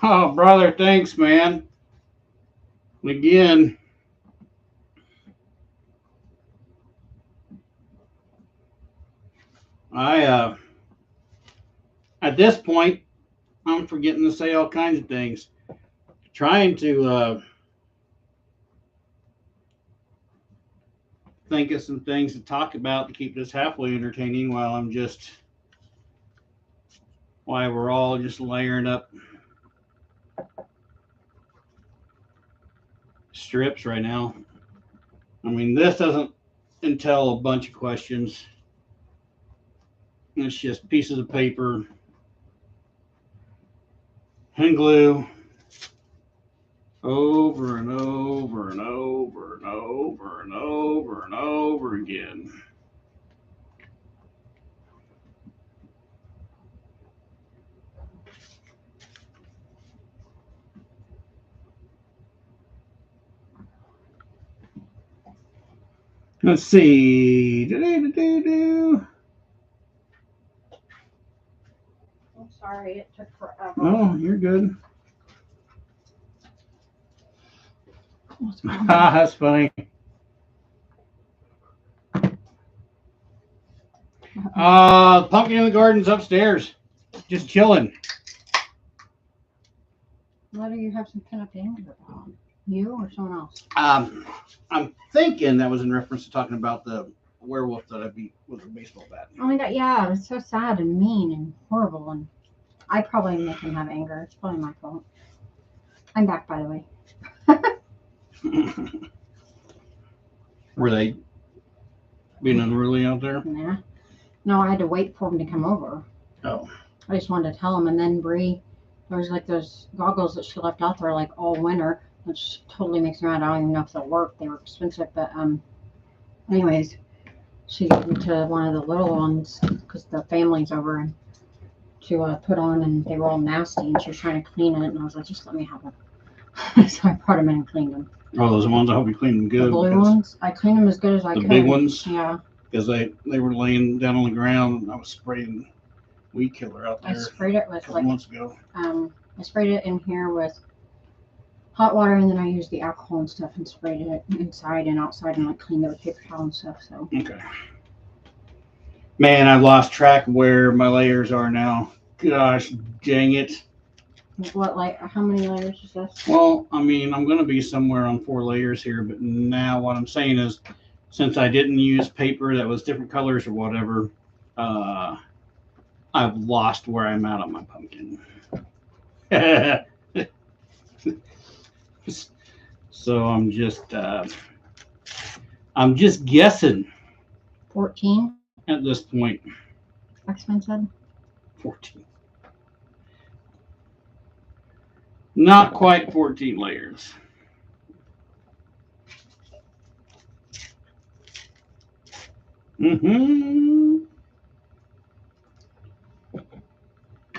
Oh, brother, thanks, man. Again, I at this point, I'm forgetting to say all kinds of things. Trying to think of some things to talk about to keep this halfway entertaining while we're all just layering up strips right now. I mean, this doesn't entail a bunch of questions. It's just pieces of paper and glue over and over and over and over and over and over again. Let's see. I'm sorry, it took forever. Oh, you're good. That's funny. Pumpkin in the garden's upstairs, just chilling. What do you have some pin up anger about? You or someone else? I'm thinking that was in reference to talking about the werewolf that I beat with a baseball bat. Oh my god, yeah, it's so sad and mean and horrible, and I probably make him have anger. It's probably my fault. I'm back, by the way. Were they being unruly out there? Nah. No, I had to wait for him to come over. Oh. I just wanted to tell him, and then Bree, there was like those goggles that she left out there like all winter, which totally makes me mad. I don't even know if they'll work. They were expensive, but anyways, she gave me to one of the little ones because the family's over and to put on, and they were all nasty, and she was trying to clean it, and I was like, just let me have them. So I brought them in and cleaned them. Oh, those ones. I hope you cleaned them good. The blue ones, I cleaned them as good as I could. The big ones. Yeah. Because they were laying down on the ground, and I was spraying weed killer out there. I sprayed it with a couple months ago. I sprayed it in here with hot water, and then I used the alcohol and stuff and sprayed it inside and outside, and like cleaned it with paper towel and stuff. So. Okay. Man, I've lost track of where my layers are now. Gosh, dang it. What, like, how many layers is this? Well, I mean, I'm going to be somewhere on 4 layers here, but now what I'm saying is, since I didn't use paper that was different colors or whatever, I've lost where I'm at on my pumpkin. So I'm just guessing 14, at this point. X-Men said. 14. Not quite 14 layers.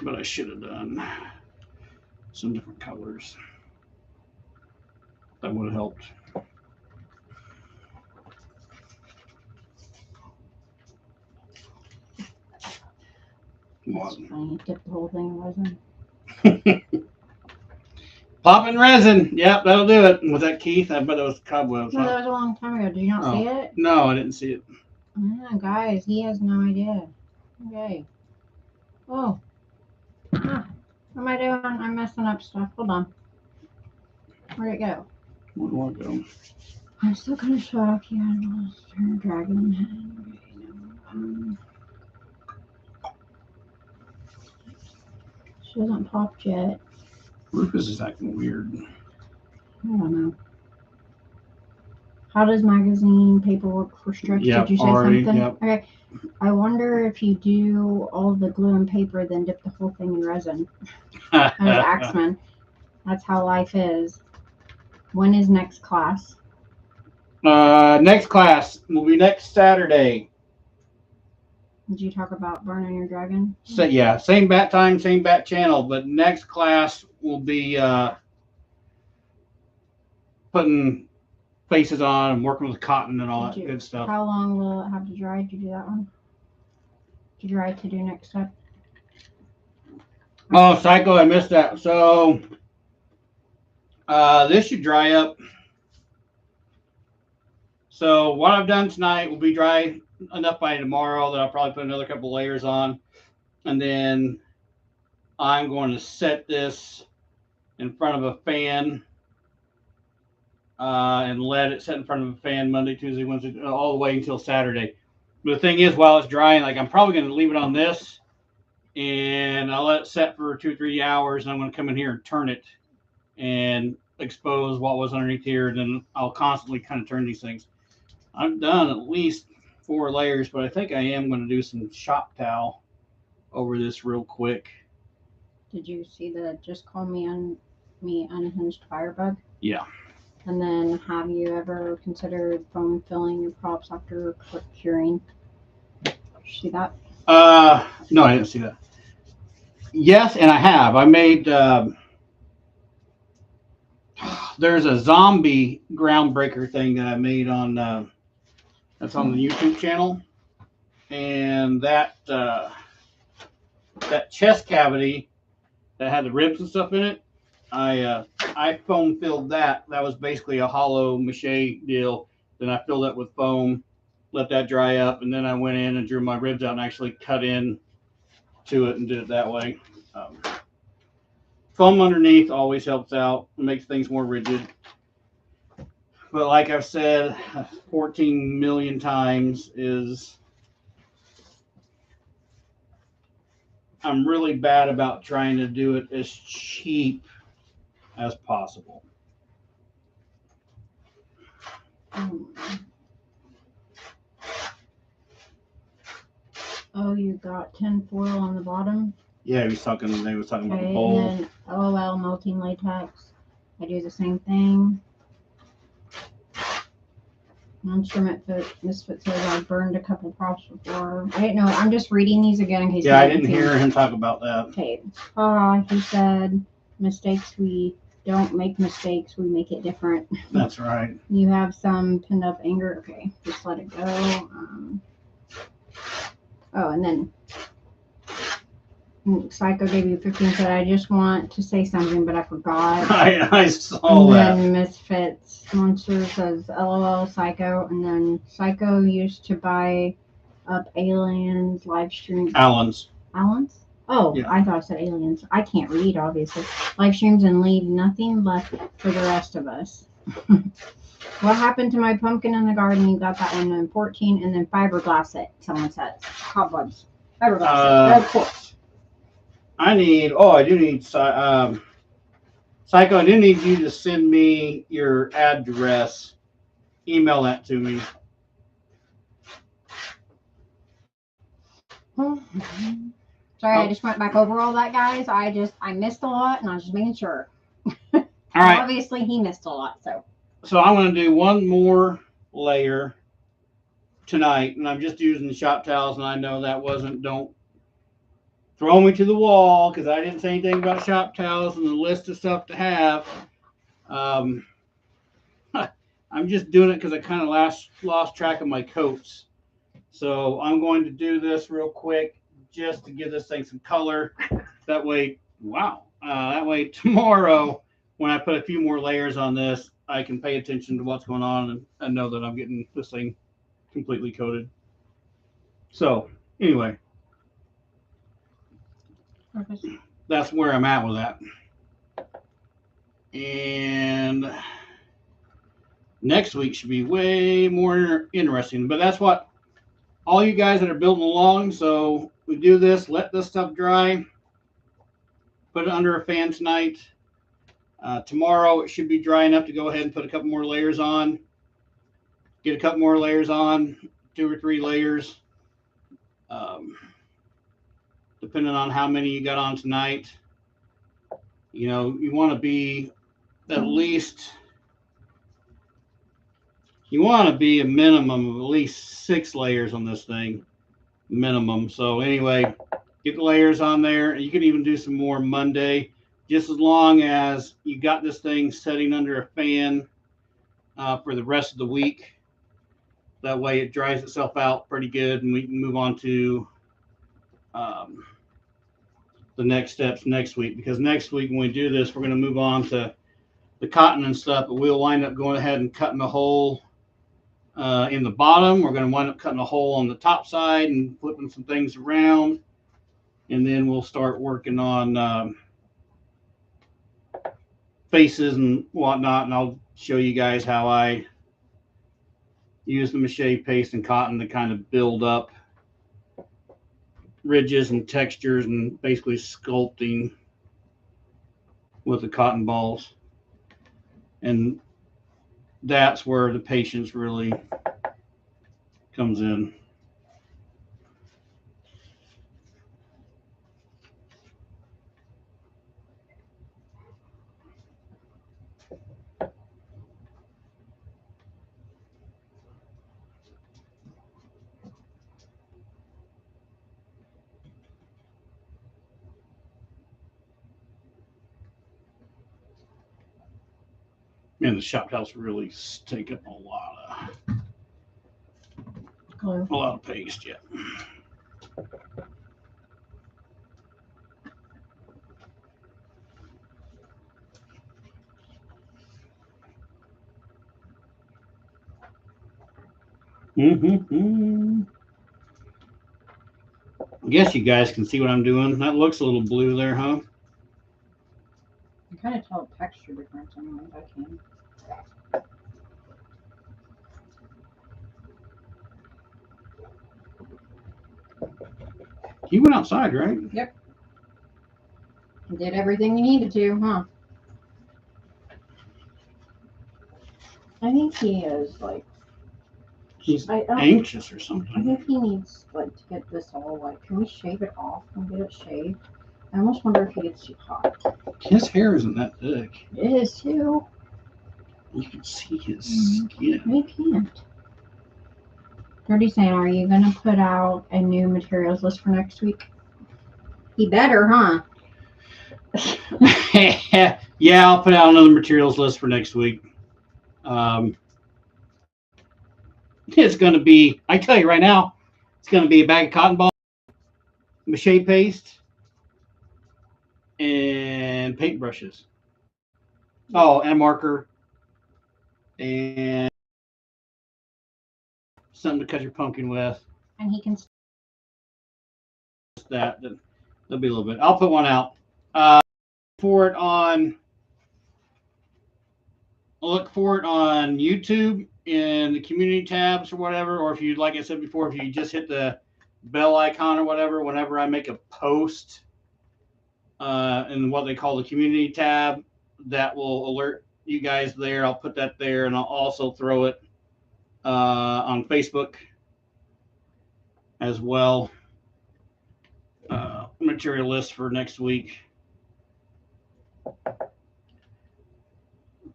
But I should have done some different colors. That would have helped. Come on. Dip the whole thing in resin. Popping resin. Yep, that'll do it. Was that Keith? I bet it was cobwebs. No, that was a long time ago. Did you not see it? No, I didn't see it. Yeah, guys, he has no idea. Okay. Oh. Ah, what am I doing? I'm messing up stuff. Hold on. Where'd it go? Where do I go? I'm still kind of shocked. Yeah, I lost her dragon head. Okay, no. She hasn't popped yet. Rufus is acting weird. I don't know. How does magazine paperwork for stretch? Yep, Did you say already, something? yep. Okay. I wonder if you do all the glue and paper, then dip the whole thing in resin. That was Axeman. That's how life is. When is next class? Next class will be next Saturday. Did you talk about burning your dragon? So yeah, same bat time, same bat channel, but next class will be putting faces on and working with cotton and all that good stuff. How long will it have to dry? Did you do that one? Did you dry to do next step? Oh, Psycho, I missed that. So this should dry up. So what I've done tonight will be dry enough by tomorrow that I'll probably put another couple layers on. And then I'm going to set this in front of a fan and let it sit in front of a fan Monday, Tuesday, Wednesday, all the way until Saturday. But the thing is, while it's drying, like I'm probably going to leave it on this and I'll let it set for 2-3 hours. And I'm going to come in here and turn it and expose what was underneath here. And then I'll constantly kind of turn these things. I've done at least 4 layers, but I think I am going to do some shop towel over this real quick. Did you see the just call me unhinged firebug? Yeah. And then have you ever considered foam filling your props after curing? Did you see that? No, I didn't see that. Yes, and I have. I made there's a zombie groundbreaker thing that I made on that's on the YouTube channel, and that chest cavity that had the ribs and stuff in it, I foam filled that. That was basically a hollow mache deal. Then I filled it with foam, let that dry up, and then I went in and drew my ribs out and actually cut in to it and did it that way. Foam underneath always helps out. It makes things more rigid. But like I've said 14 million times, I'm really bad about trying to do it as cheap as possible. Oh, you got tin foil on the bottom? Yeah, they was talking about the Okay, bowl. and then LOL melting latex. I do the same thing. Instrument Misfit says I burned a couple props before. I didn't know. I'm just reading these again in case. Yeah, I didn't hear him talk about that. Okay. He said we don't make mistakes. We make it different. That's right. You have some pinned up anger. Okay, just let it go. And then Psycho gave you 15. Said I just want to say something, but I forgot. I saw that. And then Misfits Monster says LOL Psycho, and then Psycho used to buy up aliens live streams. Allen's. Oh, yeah. I thought I said aliens. I can't read, obviously. Live streams and leave nothing left for the rest of us. What happened to my pumpkin in the garden? You got that one in 14, and then fiberglass it. Someone says cobwebs. Fiberglass it. Red quartz. I do need Psycho. I do need you to send me your address. Email that to me. Sorry, I just went back over all that, guys. I missed a lot, and I was just making sure. All right. Obviously, he missed a lot, so. So I'm going to do one more layer tonight, and I'm just using the shop towels, and I know that don't throw me to the wall because I didn't say anything about shop towels and the list of stuff to have. I'm just doing it because I kind of lost track of my coats. So I'm going to do this real quick just to give this thing some color. That way, that way tomorrow when I put a few more layers on this, I can pay attention to what's going on and know that I'm getting this thing completely coated. So anyway, that's where I'm at with that. And next week should be way more interesting. But that's what all you guys that are building along. So we do this, let this stuff dry, put it under a fan tonight. Tomorrow it should be dry enough to go ahead and put a couple more layers on. Get a couple more layers on, 2 or 3 layers, depending on how many you got on tonight. You know, you want to be at least, you want to be a minimum of at least 6 layers on this thing, minimum. So anyway, get the layers on there. You can even do some more Monday, just as long as you got this thing setting under a fan for the rest of the week. That way it dries itself out pretty good, and we can move on to the next steps next week. Because next week when we do this, we're going to move on to the cotton and stuff, but we'll wind up going ahead and cutting a hole in the bottom. We're going to wind up cutting a hole on the top side and flipping some things around, and then we'll start working on faces and whatnot, and I'll show you guys how I use the Mache paste and cotton to kind of build up ridges and textures and basically sculpting with the cotton balls. And that's where the patience really comes in. And the shop towels really take up a lot of paste, yeah. I guess you guys can see what I'm doing. That looks a little blue there, huh? You kind of tell a texture difference anyways, I can. You went outside, right? Yep. Did everything you needed to, huh? I think he is like He's anxious or something. I think he needs like to get this all like. Can we shave it off and get it shaved? I almost wonder if he gets too hot. His hair isn't that thick. It is too. You can see his skin. We can't. Dirty saying, are you gonna put out a new materials list for next week? He better, huh? Yeah, I'll put out another materials list for next week. It's going to be, I tell you right now, it's going to be a bag of cotton balls, Mache paste, and paint brushes. Oh, and a marker, and something to cut your pumpkin with. And he can. That'll be a little bit. I'll put one out for it on look for it on YouTube in the community tabs or whatever. Or if you, like I said before, if you just hit the bell icon or whatever, whenever I make a post in what they call the community tab, that will alert you guys there. I'll put that there, and I'll also throw it on Facebook as well. Material list for next week.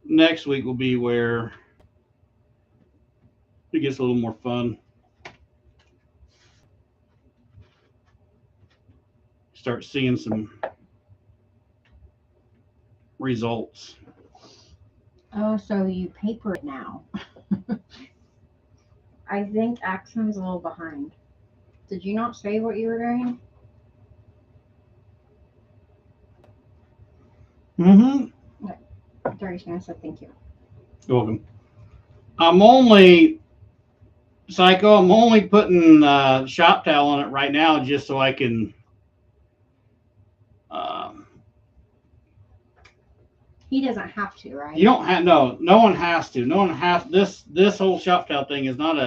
Next week will be where it gets a little more fun. Start seeing some results. Oh, so you paper it now. I think Axon's a little behind. Did you not say what you were doing? Mm-hmm. I thought you were going to say thank you. You're welcome. I'm only putting shop towel on it right now just so I can. He doesn't have to, right? You don't have no one has to. No one has this whole shop towel thing is not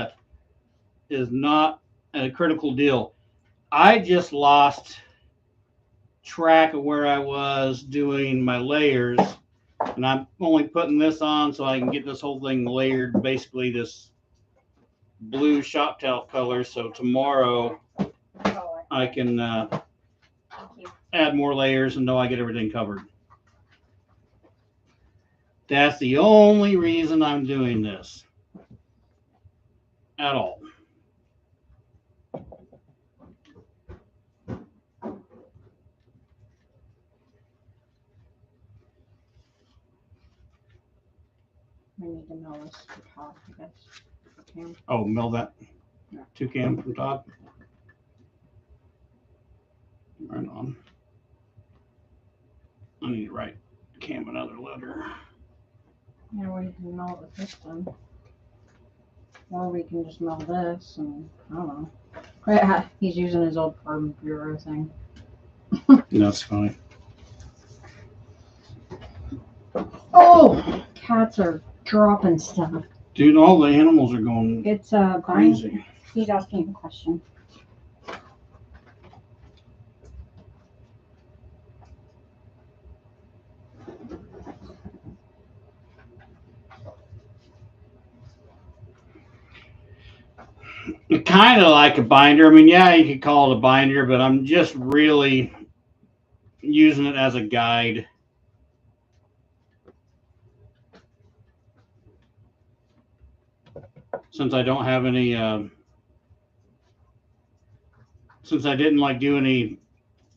a critical deal. I just lost track of where I was doing my layers, and I'm only putting this on so I can get this whole thing layered, basically this blue shop towel color. So tomorrow I can add more layers and know I get everything covered. That's the only reason I'm doing this at all. I need to know this for Todd, I guess. Cam. Oh, mill that Yeah. to Cam from Todd. Right on. I need to write Cam another letter. Yeah, we can mill it with this one. Or we can just mill this and I don't know. Yeah, he's using his old Farm Bureau thing. That's fine. Oh, cats are dropping stuff. Dude, all the animals are going It's crazy. He's asking a question. Kind of like a binder. I mean, yeah, you could call it a binder, but I'm just really using it as a guide. Since I don't have any, since I didn't like do any,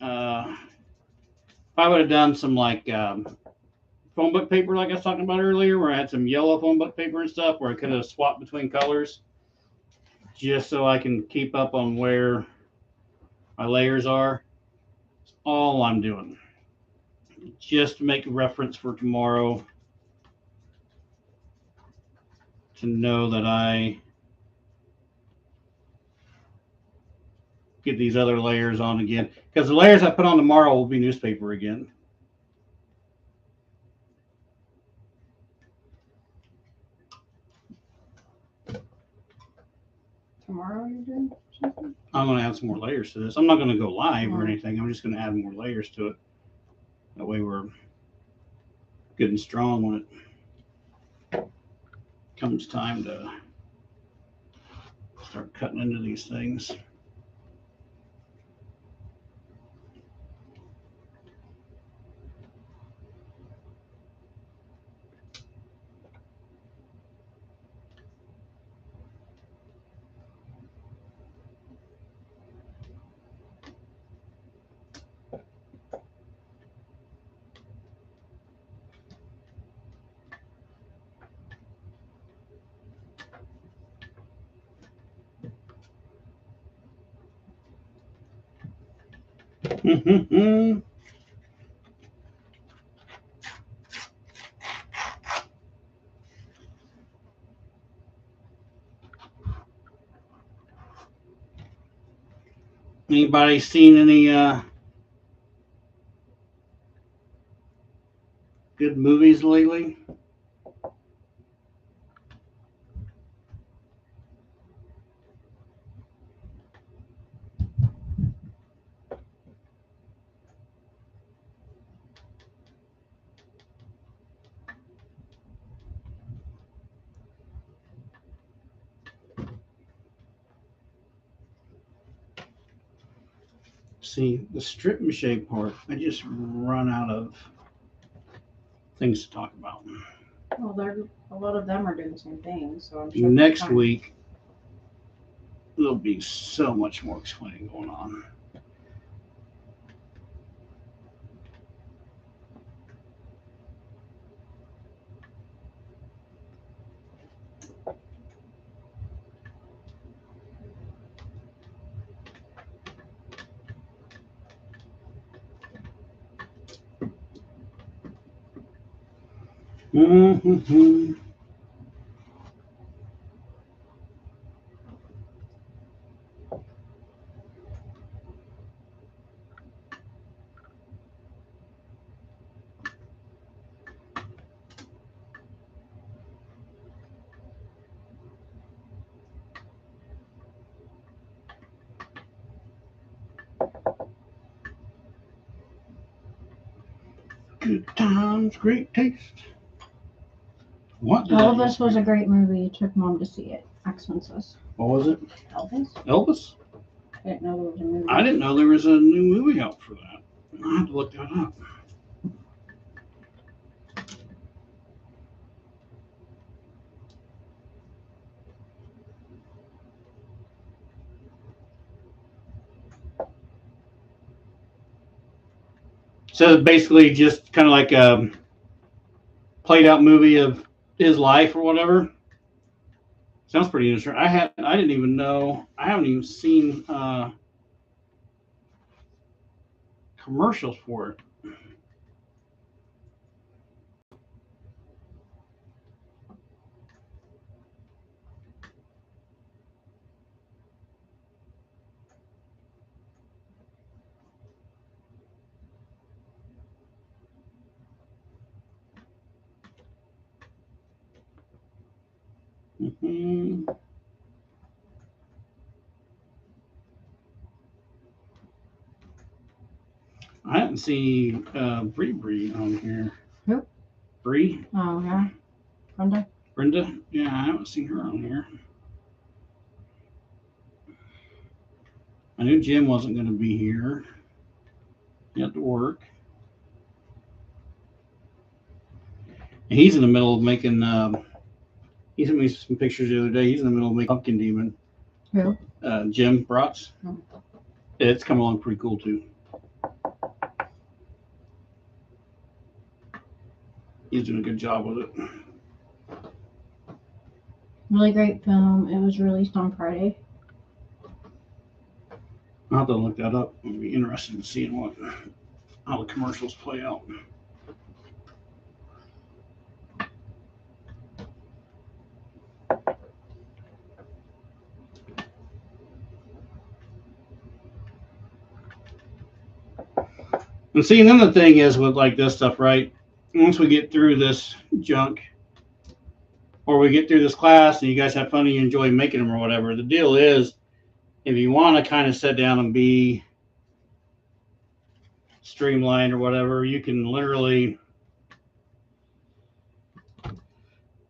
if I would have done some like phone book paper, like I was talking about earlier, where I had some yellow phone book paper and stuff, where I could have swapped between colors, just so I can keep up on where my layers are. That's all I'm doing. Just to make a reference for tomorrow to know that I get these other layers on again. Because the layers I put on tomorrow will be newspaper again. Tomorrow you're doing something? I'm going to add some more layers to this. I'm not going to go live or anything. I'm just going to add more layers to it. That way we're good and strong when it comes time to start cutting into these things. Anybody seen any good movies lately? See, the strip mache part, I just run out of things to talk about. Well, a lot of them are doing the same thing, so I'm sure Next week, there'll be so much more explaining going on. Mm-hmm. Good times, great taste. What did I Elvis just was a read? great movie. Took Mom to see it. Axman says. What was it? Elvis? Elvis? I didn't know there was a movie. I didn't know there was a new movie out for that. I have to look that up. So it's basically just kind of like a played out movie of his life or whatever. Sounds pretty interesting. I didn't even know. I haven't even seen commercials for it. Mm-hmm. I haven't seen Bree on here. Who? Bree? Oh, yeah. Brenda? Brenda? Yeah, I haven't seen her on here. I knew Jim wasn't going to be here. He had to work. And he's in the middle of making. He sent me some pictures the other day. He's in the middle of making Pumpkin Demon. Who? Jim Bratz. Oh. It's come along pretty cool too. He's doing a good job with it. Really great film. It was released on Friday. I'll have to look that up. I'll be interested in seeing how the commercials play out. And see, and then the thing is with like this stuff, right? Once we get through this junk, or we get through this class, and you guys have fun and you enjoy making them or whatever, the deal is, if you want to kind of sit down and be streamlined or whatever, you can literally,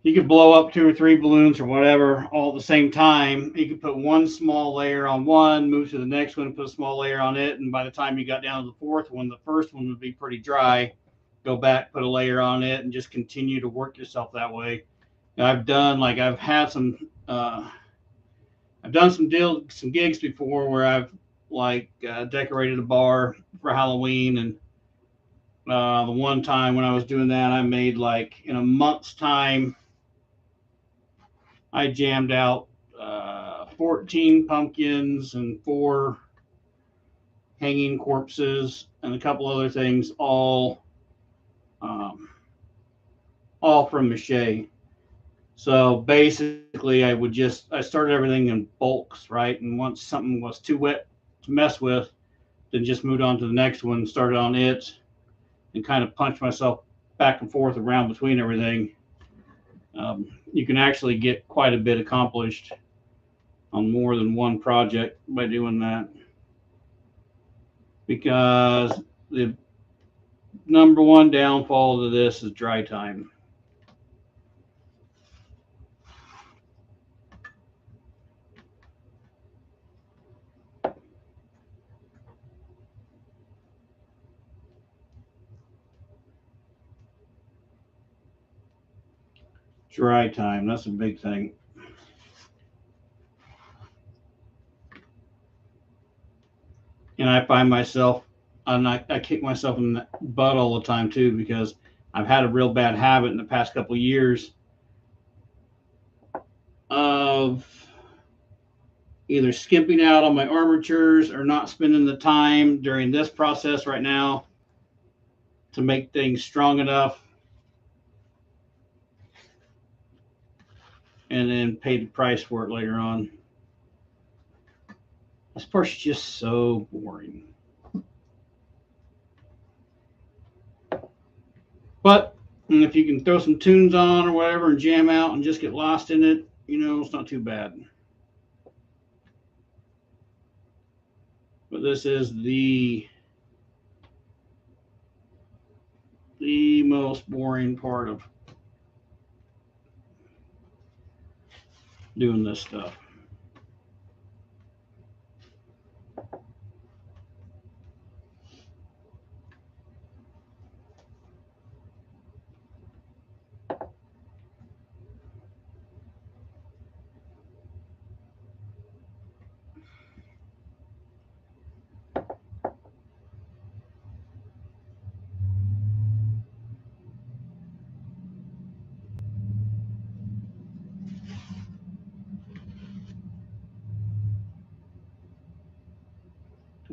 you could blow up 2 or 3 balloons or whatever all at the same time. You could put one small layer on one, move to the next one, put a small layer on it, and by the time you got down to the fourth one, the first one would be pretty dry. Go back, put a layer on it, and just continue to work yourself that way. I've done like I've had some I've done some gigs before where I've like decorated a bar for Halloween, and the one time when I was doing that, I made like in a month's time, I jammed out 14 pumpkins and 4 hanging corpses and a couple other things, um, all from Mache. So basically, I started everything in bulks, right? And once something was too wet to mess with, then just moved on to the next one, started on it, and kind of punched myself back and forth around between everything. You can actually get quite a bit accomplished on more than one project by doing that, because the number one downfall to this is dry time. Dry time, that's a big thing. And I find myself, I kick myself in the butt all the time too, because I've had a real bad habit in the past couple of years of either skimping out on my armatures or not spending the time during this process right now to make things strong enough, and then pay the price for it later on. This part's just so boring. But if you can throw some tunes on or whatever and jam out and just get lost in it, it's not too bad. But this is the most boring part of doing this stuff.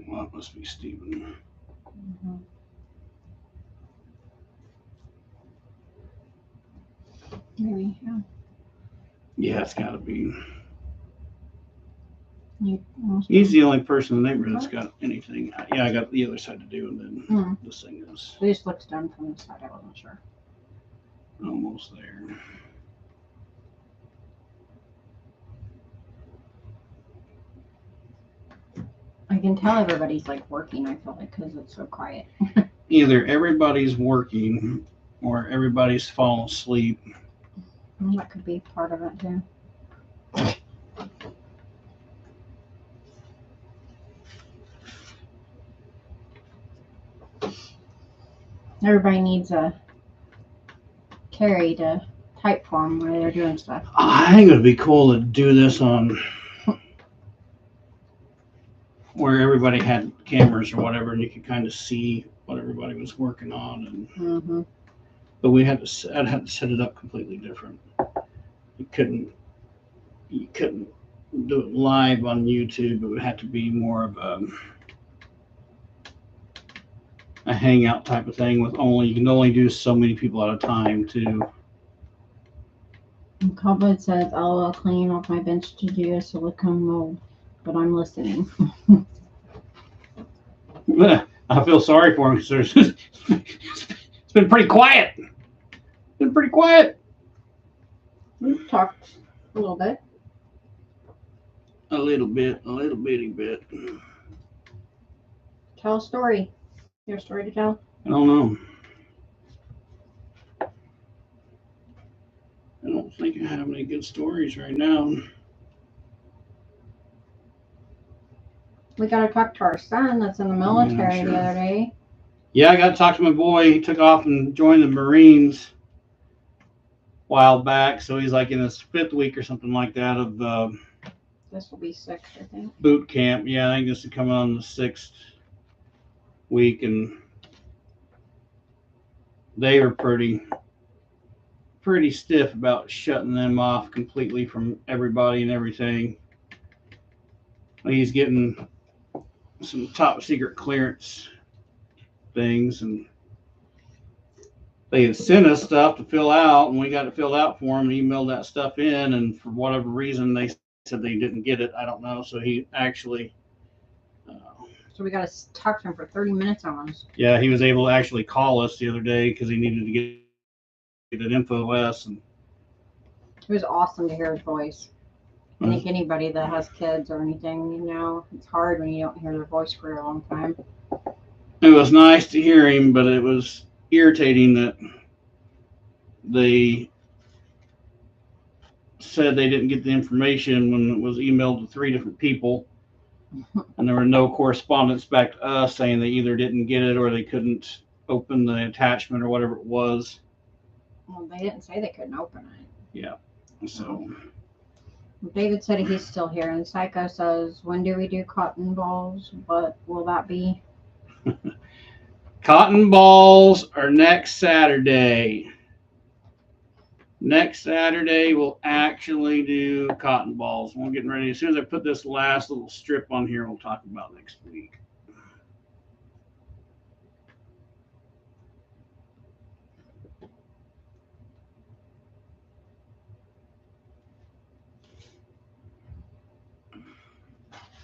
Well, that must be Steven. Mm-hmm. Maybe, yeah. Yeah, it's got to be. He's the only person in the neighborhood that's got anything. Yeah, I got the other side to do, and then this thing is. It just looks done from the side. I wasn't sure. Almost there. I can tell everybody's like working. I feel like because it's so quiet. Either everybody's working or everybody's falling asleep. Well, that could be part of it too. Everybody needs a Carrie to type for them while they're doing stuff. I think it would be cool to do this on where everybody had cameras or whatever, and you could kind of see what everybody was working on. And but I'd have to set it up completely different. You couldn't do it live on YouTube. It would have to be more of a hangout type of thing with you can only do so many people at a time too. Cobbled says, "I'll clean off my bench to do a silicone mold, but I'm listening." I feel sorry for him because it's been pretty quiet. We've talked a little bit. A little bitty bit. Tell a story. You have a story to tell? I don't know. I don't think I have any good stories right now. We got to talk to our son that's in the military the other day. Yeah, I got to talk to my boy. He took off and joined the Marines a while back, so he's like in his 5th week or something like that of this will be 6th, I think. Boot camp. Yeah, I think this is coming on the 6th week, and they are pretty stiff about shutting them off completely from everybody and everything. He's getting some top secret clearance things, and they had sent us stuff to fill out, and we got it filled out for him and emailed that stuff in, and for whatever reason they said they didn't get it. I don't know. So he actually so we got to talk to him for 30 minutes almost. Yeah, he was able to actually call us the other day because he needed to get an info us, and it was awesome to hear his voice. I think anybody that has kids or anything, it's hard when you don't hear their voice for a long time. It was nice to hear him, but it was irritating that they said they didn't get the information when it was emailed to 3 different people, and there were no correspondence back to us saying they either didn't get it or they couldn't open the attachment or whatever it was. Well, they didn't say they couldn't open it. Yeah. So David said he's still here, and Psycho says, when do we do cotton balls? What will that be? cotton balls are next Saturday. Next Saturday, we'll actually do cotton balls. We're getting ready. As soon as I put this last little strip on here, we'll talk about next week.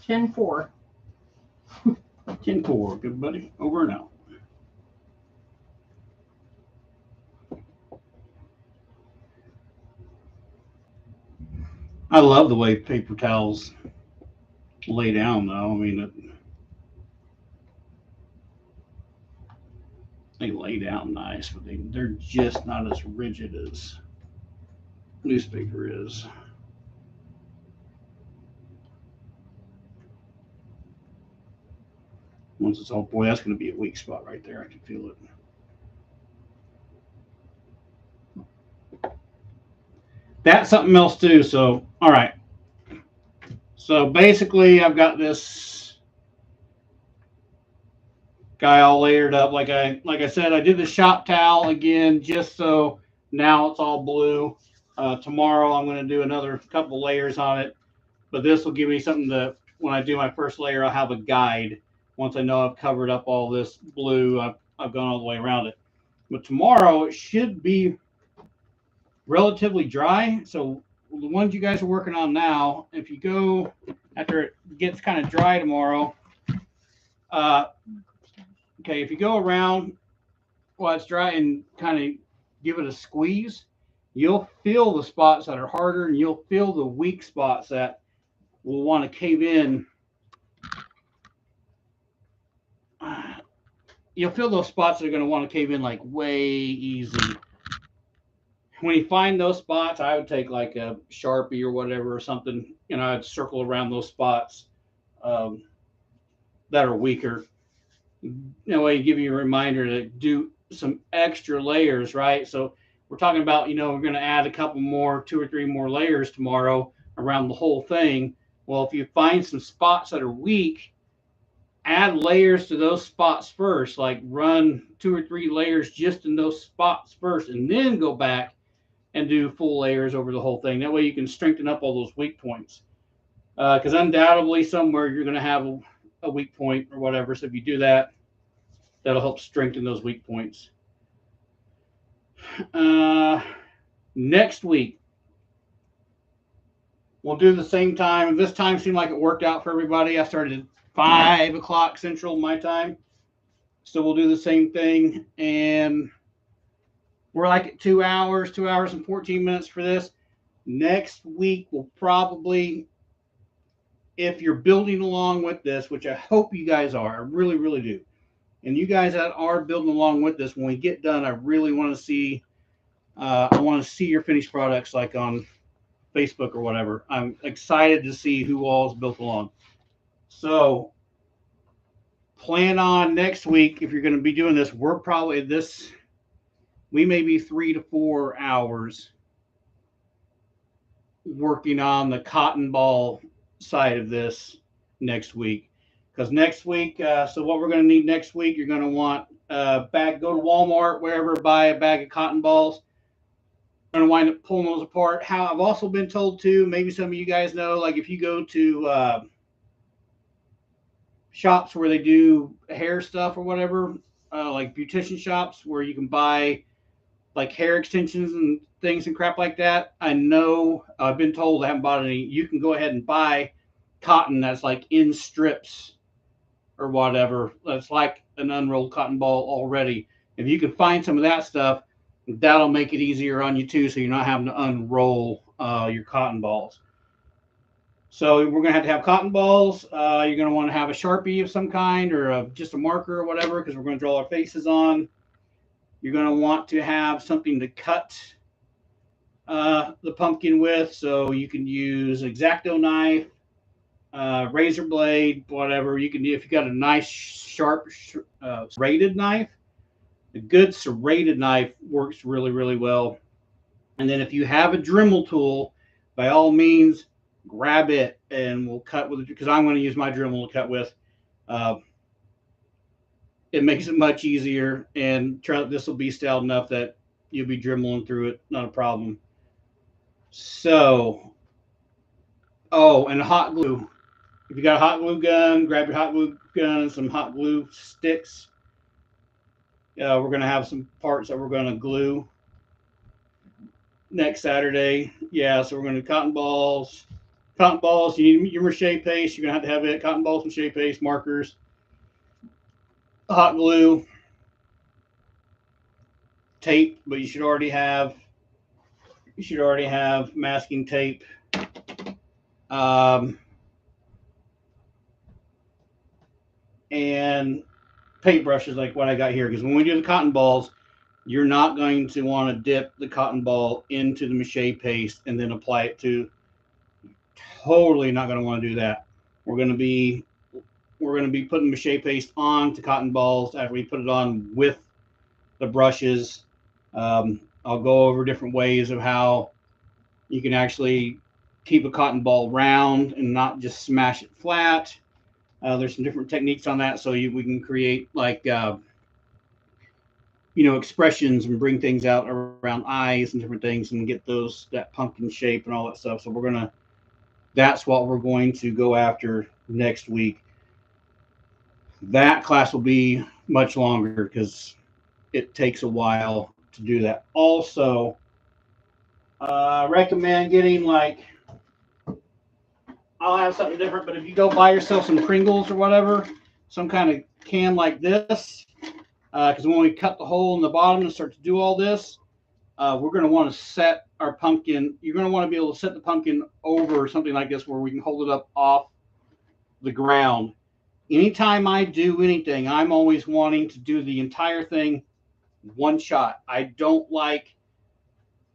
Gen 4. 10-4, good buddy. Over and out. I love the way paper towels lay down, though. I mean, they lay down nice, but they're just not as rigid as newspaper is. Once it's all, boy, that's going to be a weak spot right there. I can feel it. That's something else too. So, all right. So basically, I've got this guy all layered up. Like I said, I did the shop towel again, just so now it's all blue. Tomorrow, I'm going to do another couple layers on it, but this will give me something to, when I do my first layer, I'll have a guide. Once I know I've covered up all this blue, I've gone all the way around it. But tomorrow, it should be relatively dry. So the ones you guys are working on now, if you go after it gets kind of dry tomorrow, okay, if you go around while it's dry and kind of give it a squeeze, you'll feel the spots that are harder, and you'll feel the weak spots that will want to cave in. You'll feel those spots that are going to want to cave in like way easy. When you find those spots, I would take like a Sharpie or whatever or something, I'd circle around those spots that are weaker. That way, give you a reminder to do some extra layers, right? So we're talking about, we're going to add a couple more, 2 or 3 more layers tomorrow around the whole thing. Well, if you find some spots that are weak, add layers to those spots first, like run 2 or 3 layers just in those spots first, and then go back and do full layers over the whole thing. That way you can strengthen up all those weak points. Because undoubtedly somewhere you're going to have a weak point or whatever. So if you do that, that'll help strengthen those weak points. Next week, we'll do the same time. This time seemed like it worked out for everybody. I started at 5 o'clock Central my time. So we'll do the same thing. And we're like at 2 hours and 14 minutes for this. Next week, we'll probably, if you're building along with this, which I hope you guys are, I really, really do. And you guys that are building along with this, when we get done, I really want to see, your finished products, like on Facebook or whatever. I'm excited to see who all's built along. So plan on next week, if you're going to be doing this, we may be 3 to 4 hours working on the cotton ball side of this next week. Because next week, so what we're going to need next week, you're going to want a bag, go to Walmart, wherever, buy a bag of cotton balls. You're going to wind up pulling those apart. How I've also been told too, maybe some of you guys know, like if you go to shops where they do hair stuff or whatever, like beautician shops where you can buy like hair extensions and things and crap like that. I know, I've been told, I haven't bought any, you can go ahead and buy cotton that's like in strips or whatever. That's like an unrolled cotton ball already. If you can find some of that stuff, that'll make it easier on you too, so you're not having to unroll your cotton balls. So we're going to have cotton balls. You're going to want to have a Sharpie of some kind, or just a marker or whatever, because we're going to draw our faces on. You're going to want to have something to cut the pumpkin with, so you can use an X-Acto knife, razor blade, whatever. You can do, if you got a nice sharp serrated knife. A good serrated knife works really, really well. And then if you have a Dremel tool, by all means, grab it and we'll cut with it, because I'm going to use my Dremel to cut with. It makes it much easier, and this will be stout enough that you'll be dremeling through it, not a problem. So, oh, and hot glue. If you got a hot glue gun, grab your hot glue gun and some hot glue sticks. We're going to have some parts that we're going to glue next Saturday. Yeah, so we're going to do cotton balls. Cotton balls, you need your mache paste. You're going to have it. Cotton balls, mache paste, markers, hot glue, tape, but you should already have masking tape. And paintbrushes like what I got here, because when we do the cotton balls, you're not going to want to dip the cotton ball into the mache paste and then apply it to. Totally not going to want to do that. We're going to be putting mache paste on to cotton balls after we put it on with the brushes. I'll go over different ways of how you can actually keep a cotton ball round and not just smash it flat. There's some different techniques on that, so we can create like expressions and bring things out around eyes and different things and get that pumpkin shape and all that stuff. So that's what we're going to go after next week. That class will be much longer because it takes a while to do that. Also, recommend getting I'll have something different, but if you go buy yourself some Pringles or whatever, some kind of can like this, because when we cut the hole in the bottom and start to do all this, we're going to want to set our pumpkin. You're going to want to be able to set the pumpkin over something like this where we can hold it up off the ground. Anytime I do anything, I'm always wanting to do the entire thing one shot. I don't like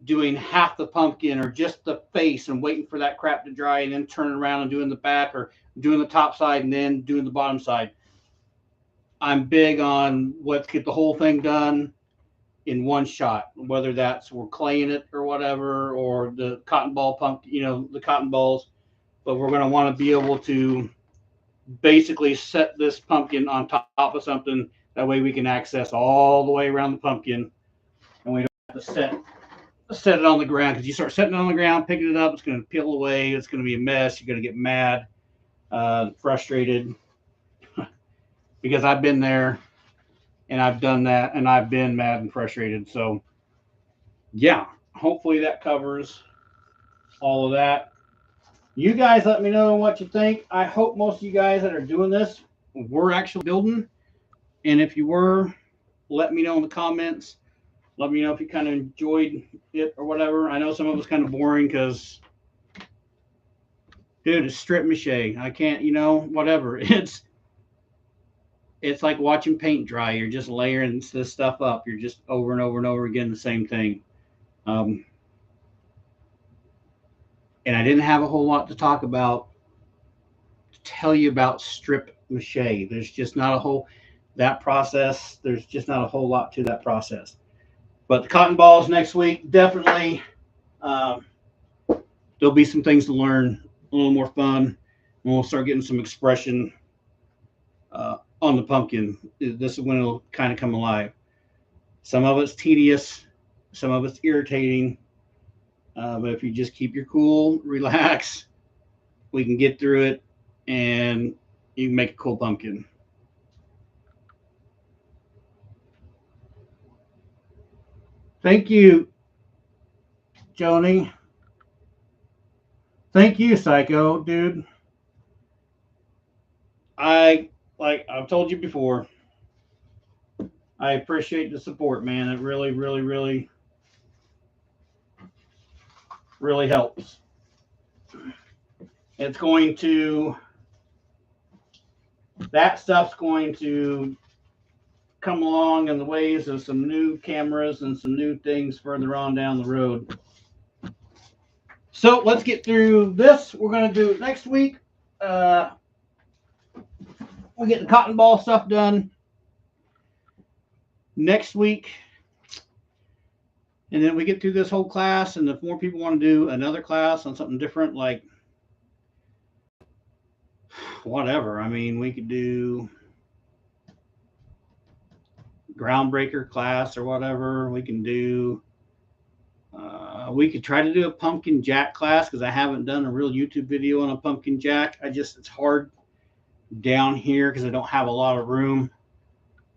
doing half the pumpkin or just the face and waiting for that crap to dry and then turning around and doing the back or doing the top side and then doing the bottom side. I'm big on let's get the whole thing done in one shot, whether that's we're claying it or whatever, or the cotton ball pumpkin, the cotton balls. But we're going to want to be able to basically set this pumpkin on top of something. That way we can access all the way around the pumpkin and we don't have to set it on the ground, because you start setting it on the ground, picking it up, it's going to peel away. It's going to be a mess. You're going to get mad, frustrated, because I've been there and I've done that and I've been mad and frustrated. So yeah, hopefully that covers all of that. You guys let me know what you think. I hope most of you guys that are doing this were actually building. And if you were, let me know in the comments. Let me know if you kind of enjoyed it or whatever. I know some of it was kind of boring because, dude, it's strip mache. I can't, whatever. It's like watching paint dry. You're just layering this stuff up. You're just over and over and over again the same thing. And I didn't have a whole lot to tell you about strip mache. There's just not that process. There's just not a whole lot to that process. But the cotton balls next week, definitely, there'll be some things to learn, a little more fun, and we'll start getting some expression on the pumpkin. This is when it'll kind of come alive. Some of it's tedious, some of it's irritating, but if you just keep your cool, relax, we can get through it, and you can make a cool pumpkin. Thank you, Joni. Thank you, Psycho, dude. I've told you before, I appreciate the support, man. It really, really, really, really helps. That stuff's going to come along in the ways of some new cameras and some new things further on down the road. So let's get through this. We're going to do it next week. We get the cotton ball stuff done next week. And then we get through this whole class, and if more people want to do another class on something different, like whatever, I mean, we could do groundbreaker class or whatever. We can do. We could try to do a pumpkin jack class because I haven't done a real YouTube video on a pumpkin jack. It's hard down here because I don't have a lot of room.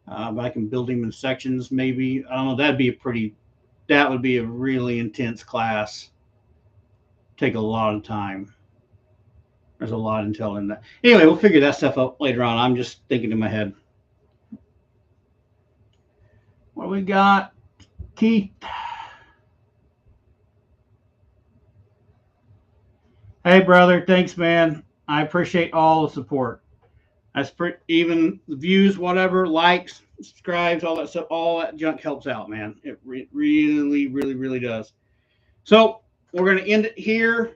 But I can build him in sections maybe. I don't know. That would be a really intense class. Take a lot of time. There's a lot of intel in that. Anyway, we'll figure that stuff out later on. I'm just thinking in my head. What do we got? Keith. Hey, brother. Thanks, man. I appreciate all the support. Even the views, whatever, likes, subscribes, all that stuff, all that junk helps out, man. It really, really, really does. So we're going to end it here.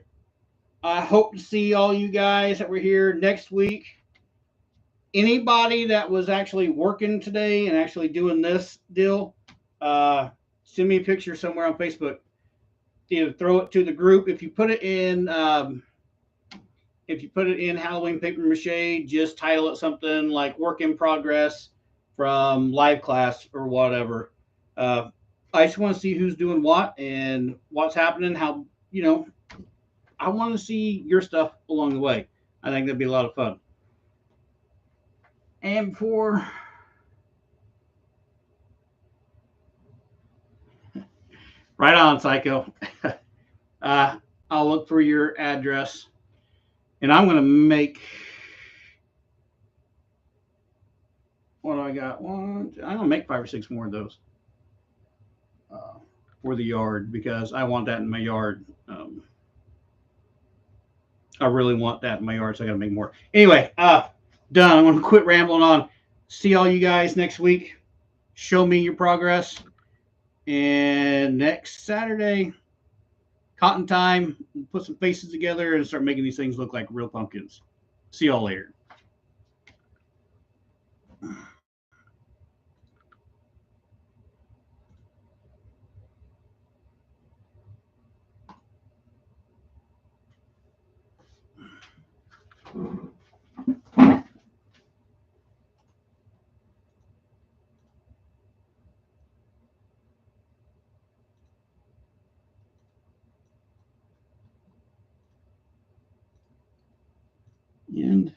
I hope to see all you guys that were here next week. Anybody that was actually working today and actually doing this deal, send me a picture somewhere on Facebook. Either throw it to the group. If you put it in Halloween paper mache, just title it something like "Work in Progress" from live class or whatever. I just want to see who's doing what and what's happening. How I want to see your stuff along the way. I think that'd be a lot of fun. And before right on, Psycho. I'll look for your address, and I'm going to make. What do I got? I'm going to make 5 or 6 more of those for the yard because I want that in my yard. I really want that in my yard, so I got to make more. Anyway, done. I'm going to quit rambling on. See all you guys next week. Show me your progress. And next Saturday, cotton time, we'll put some faces together and start making these things look like real pumpkins. See y'all later. And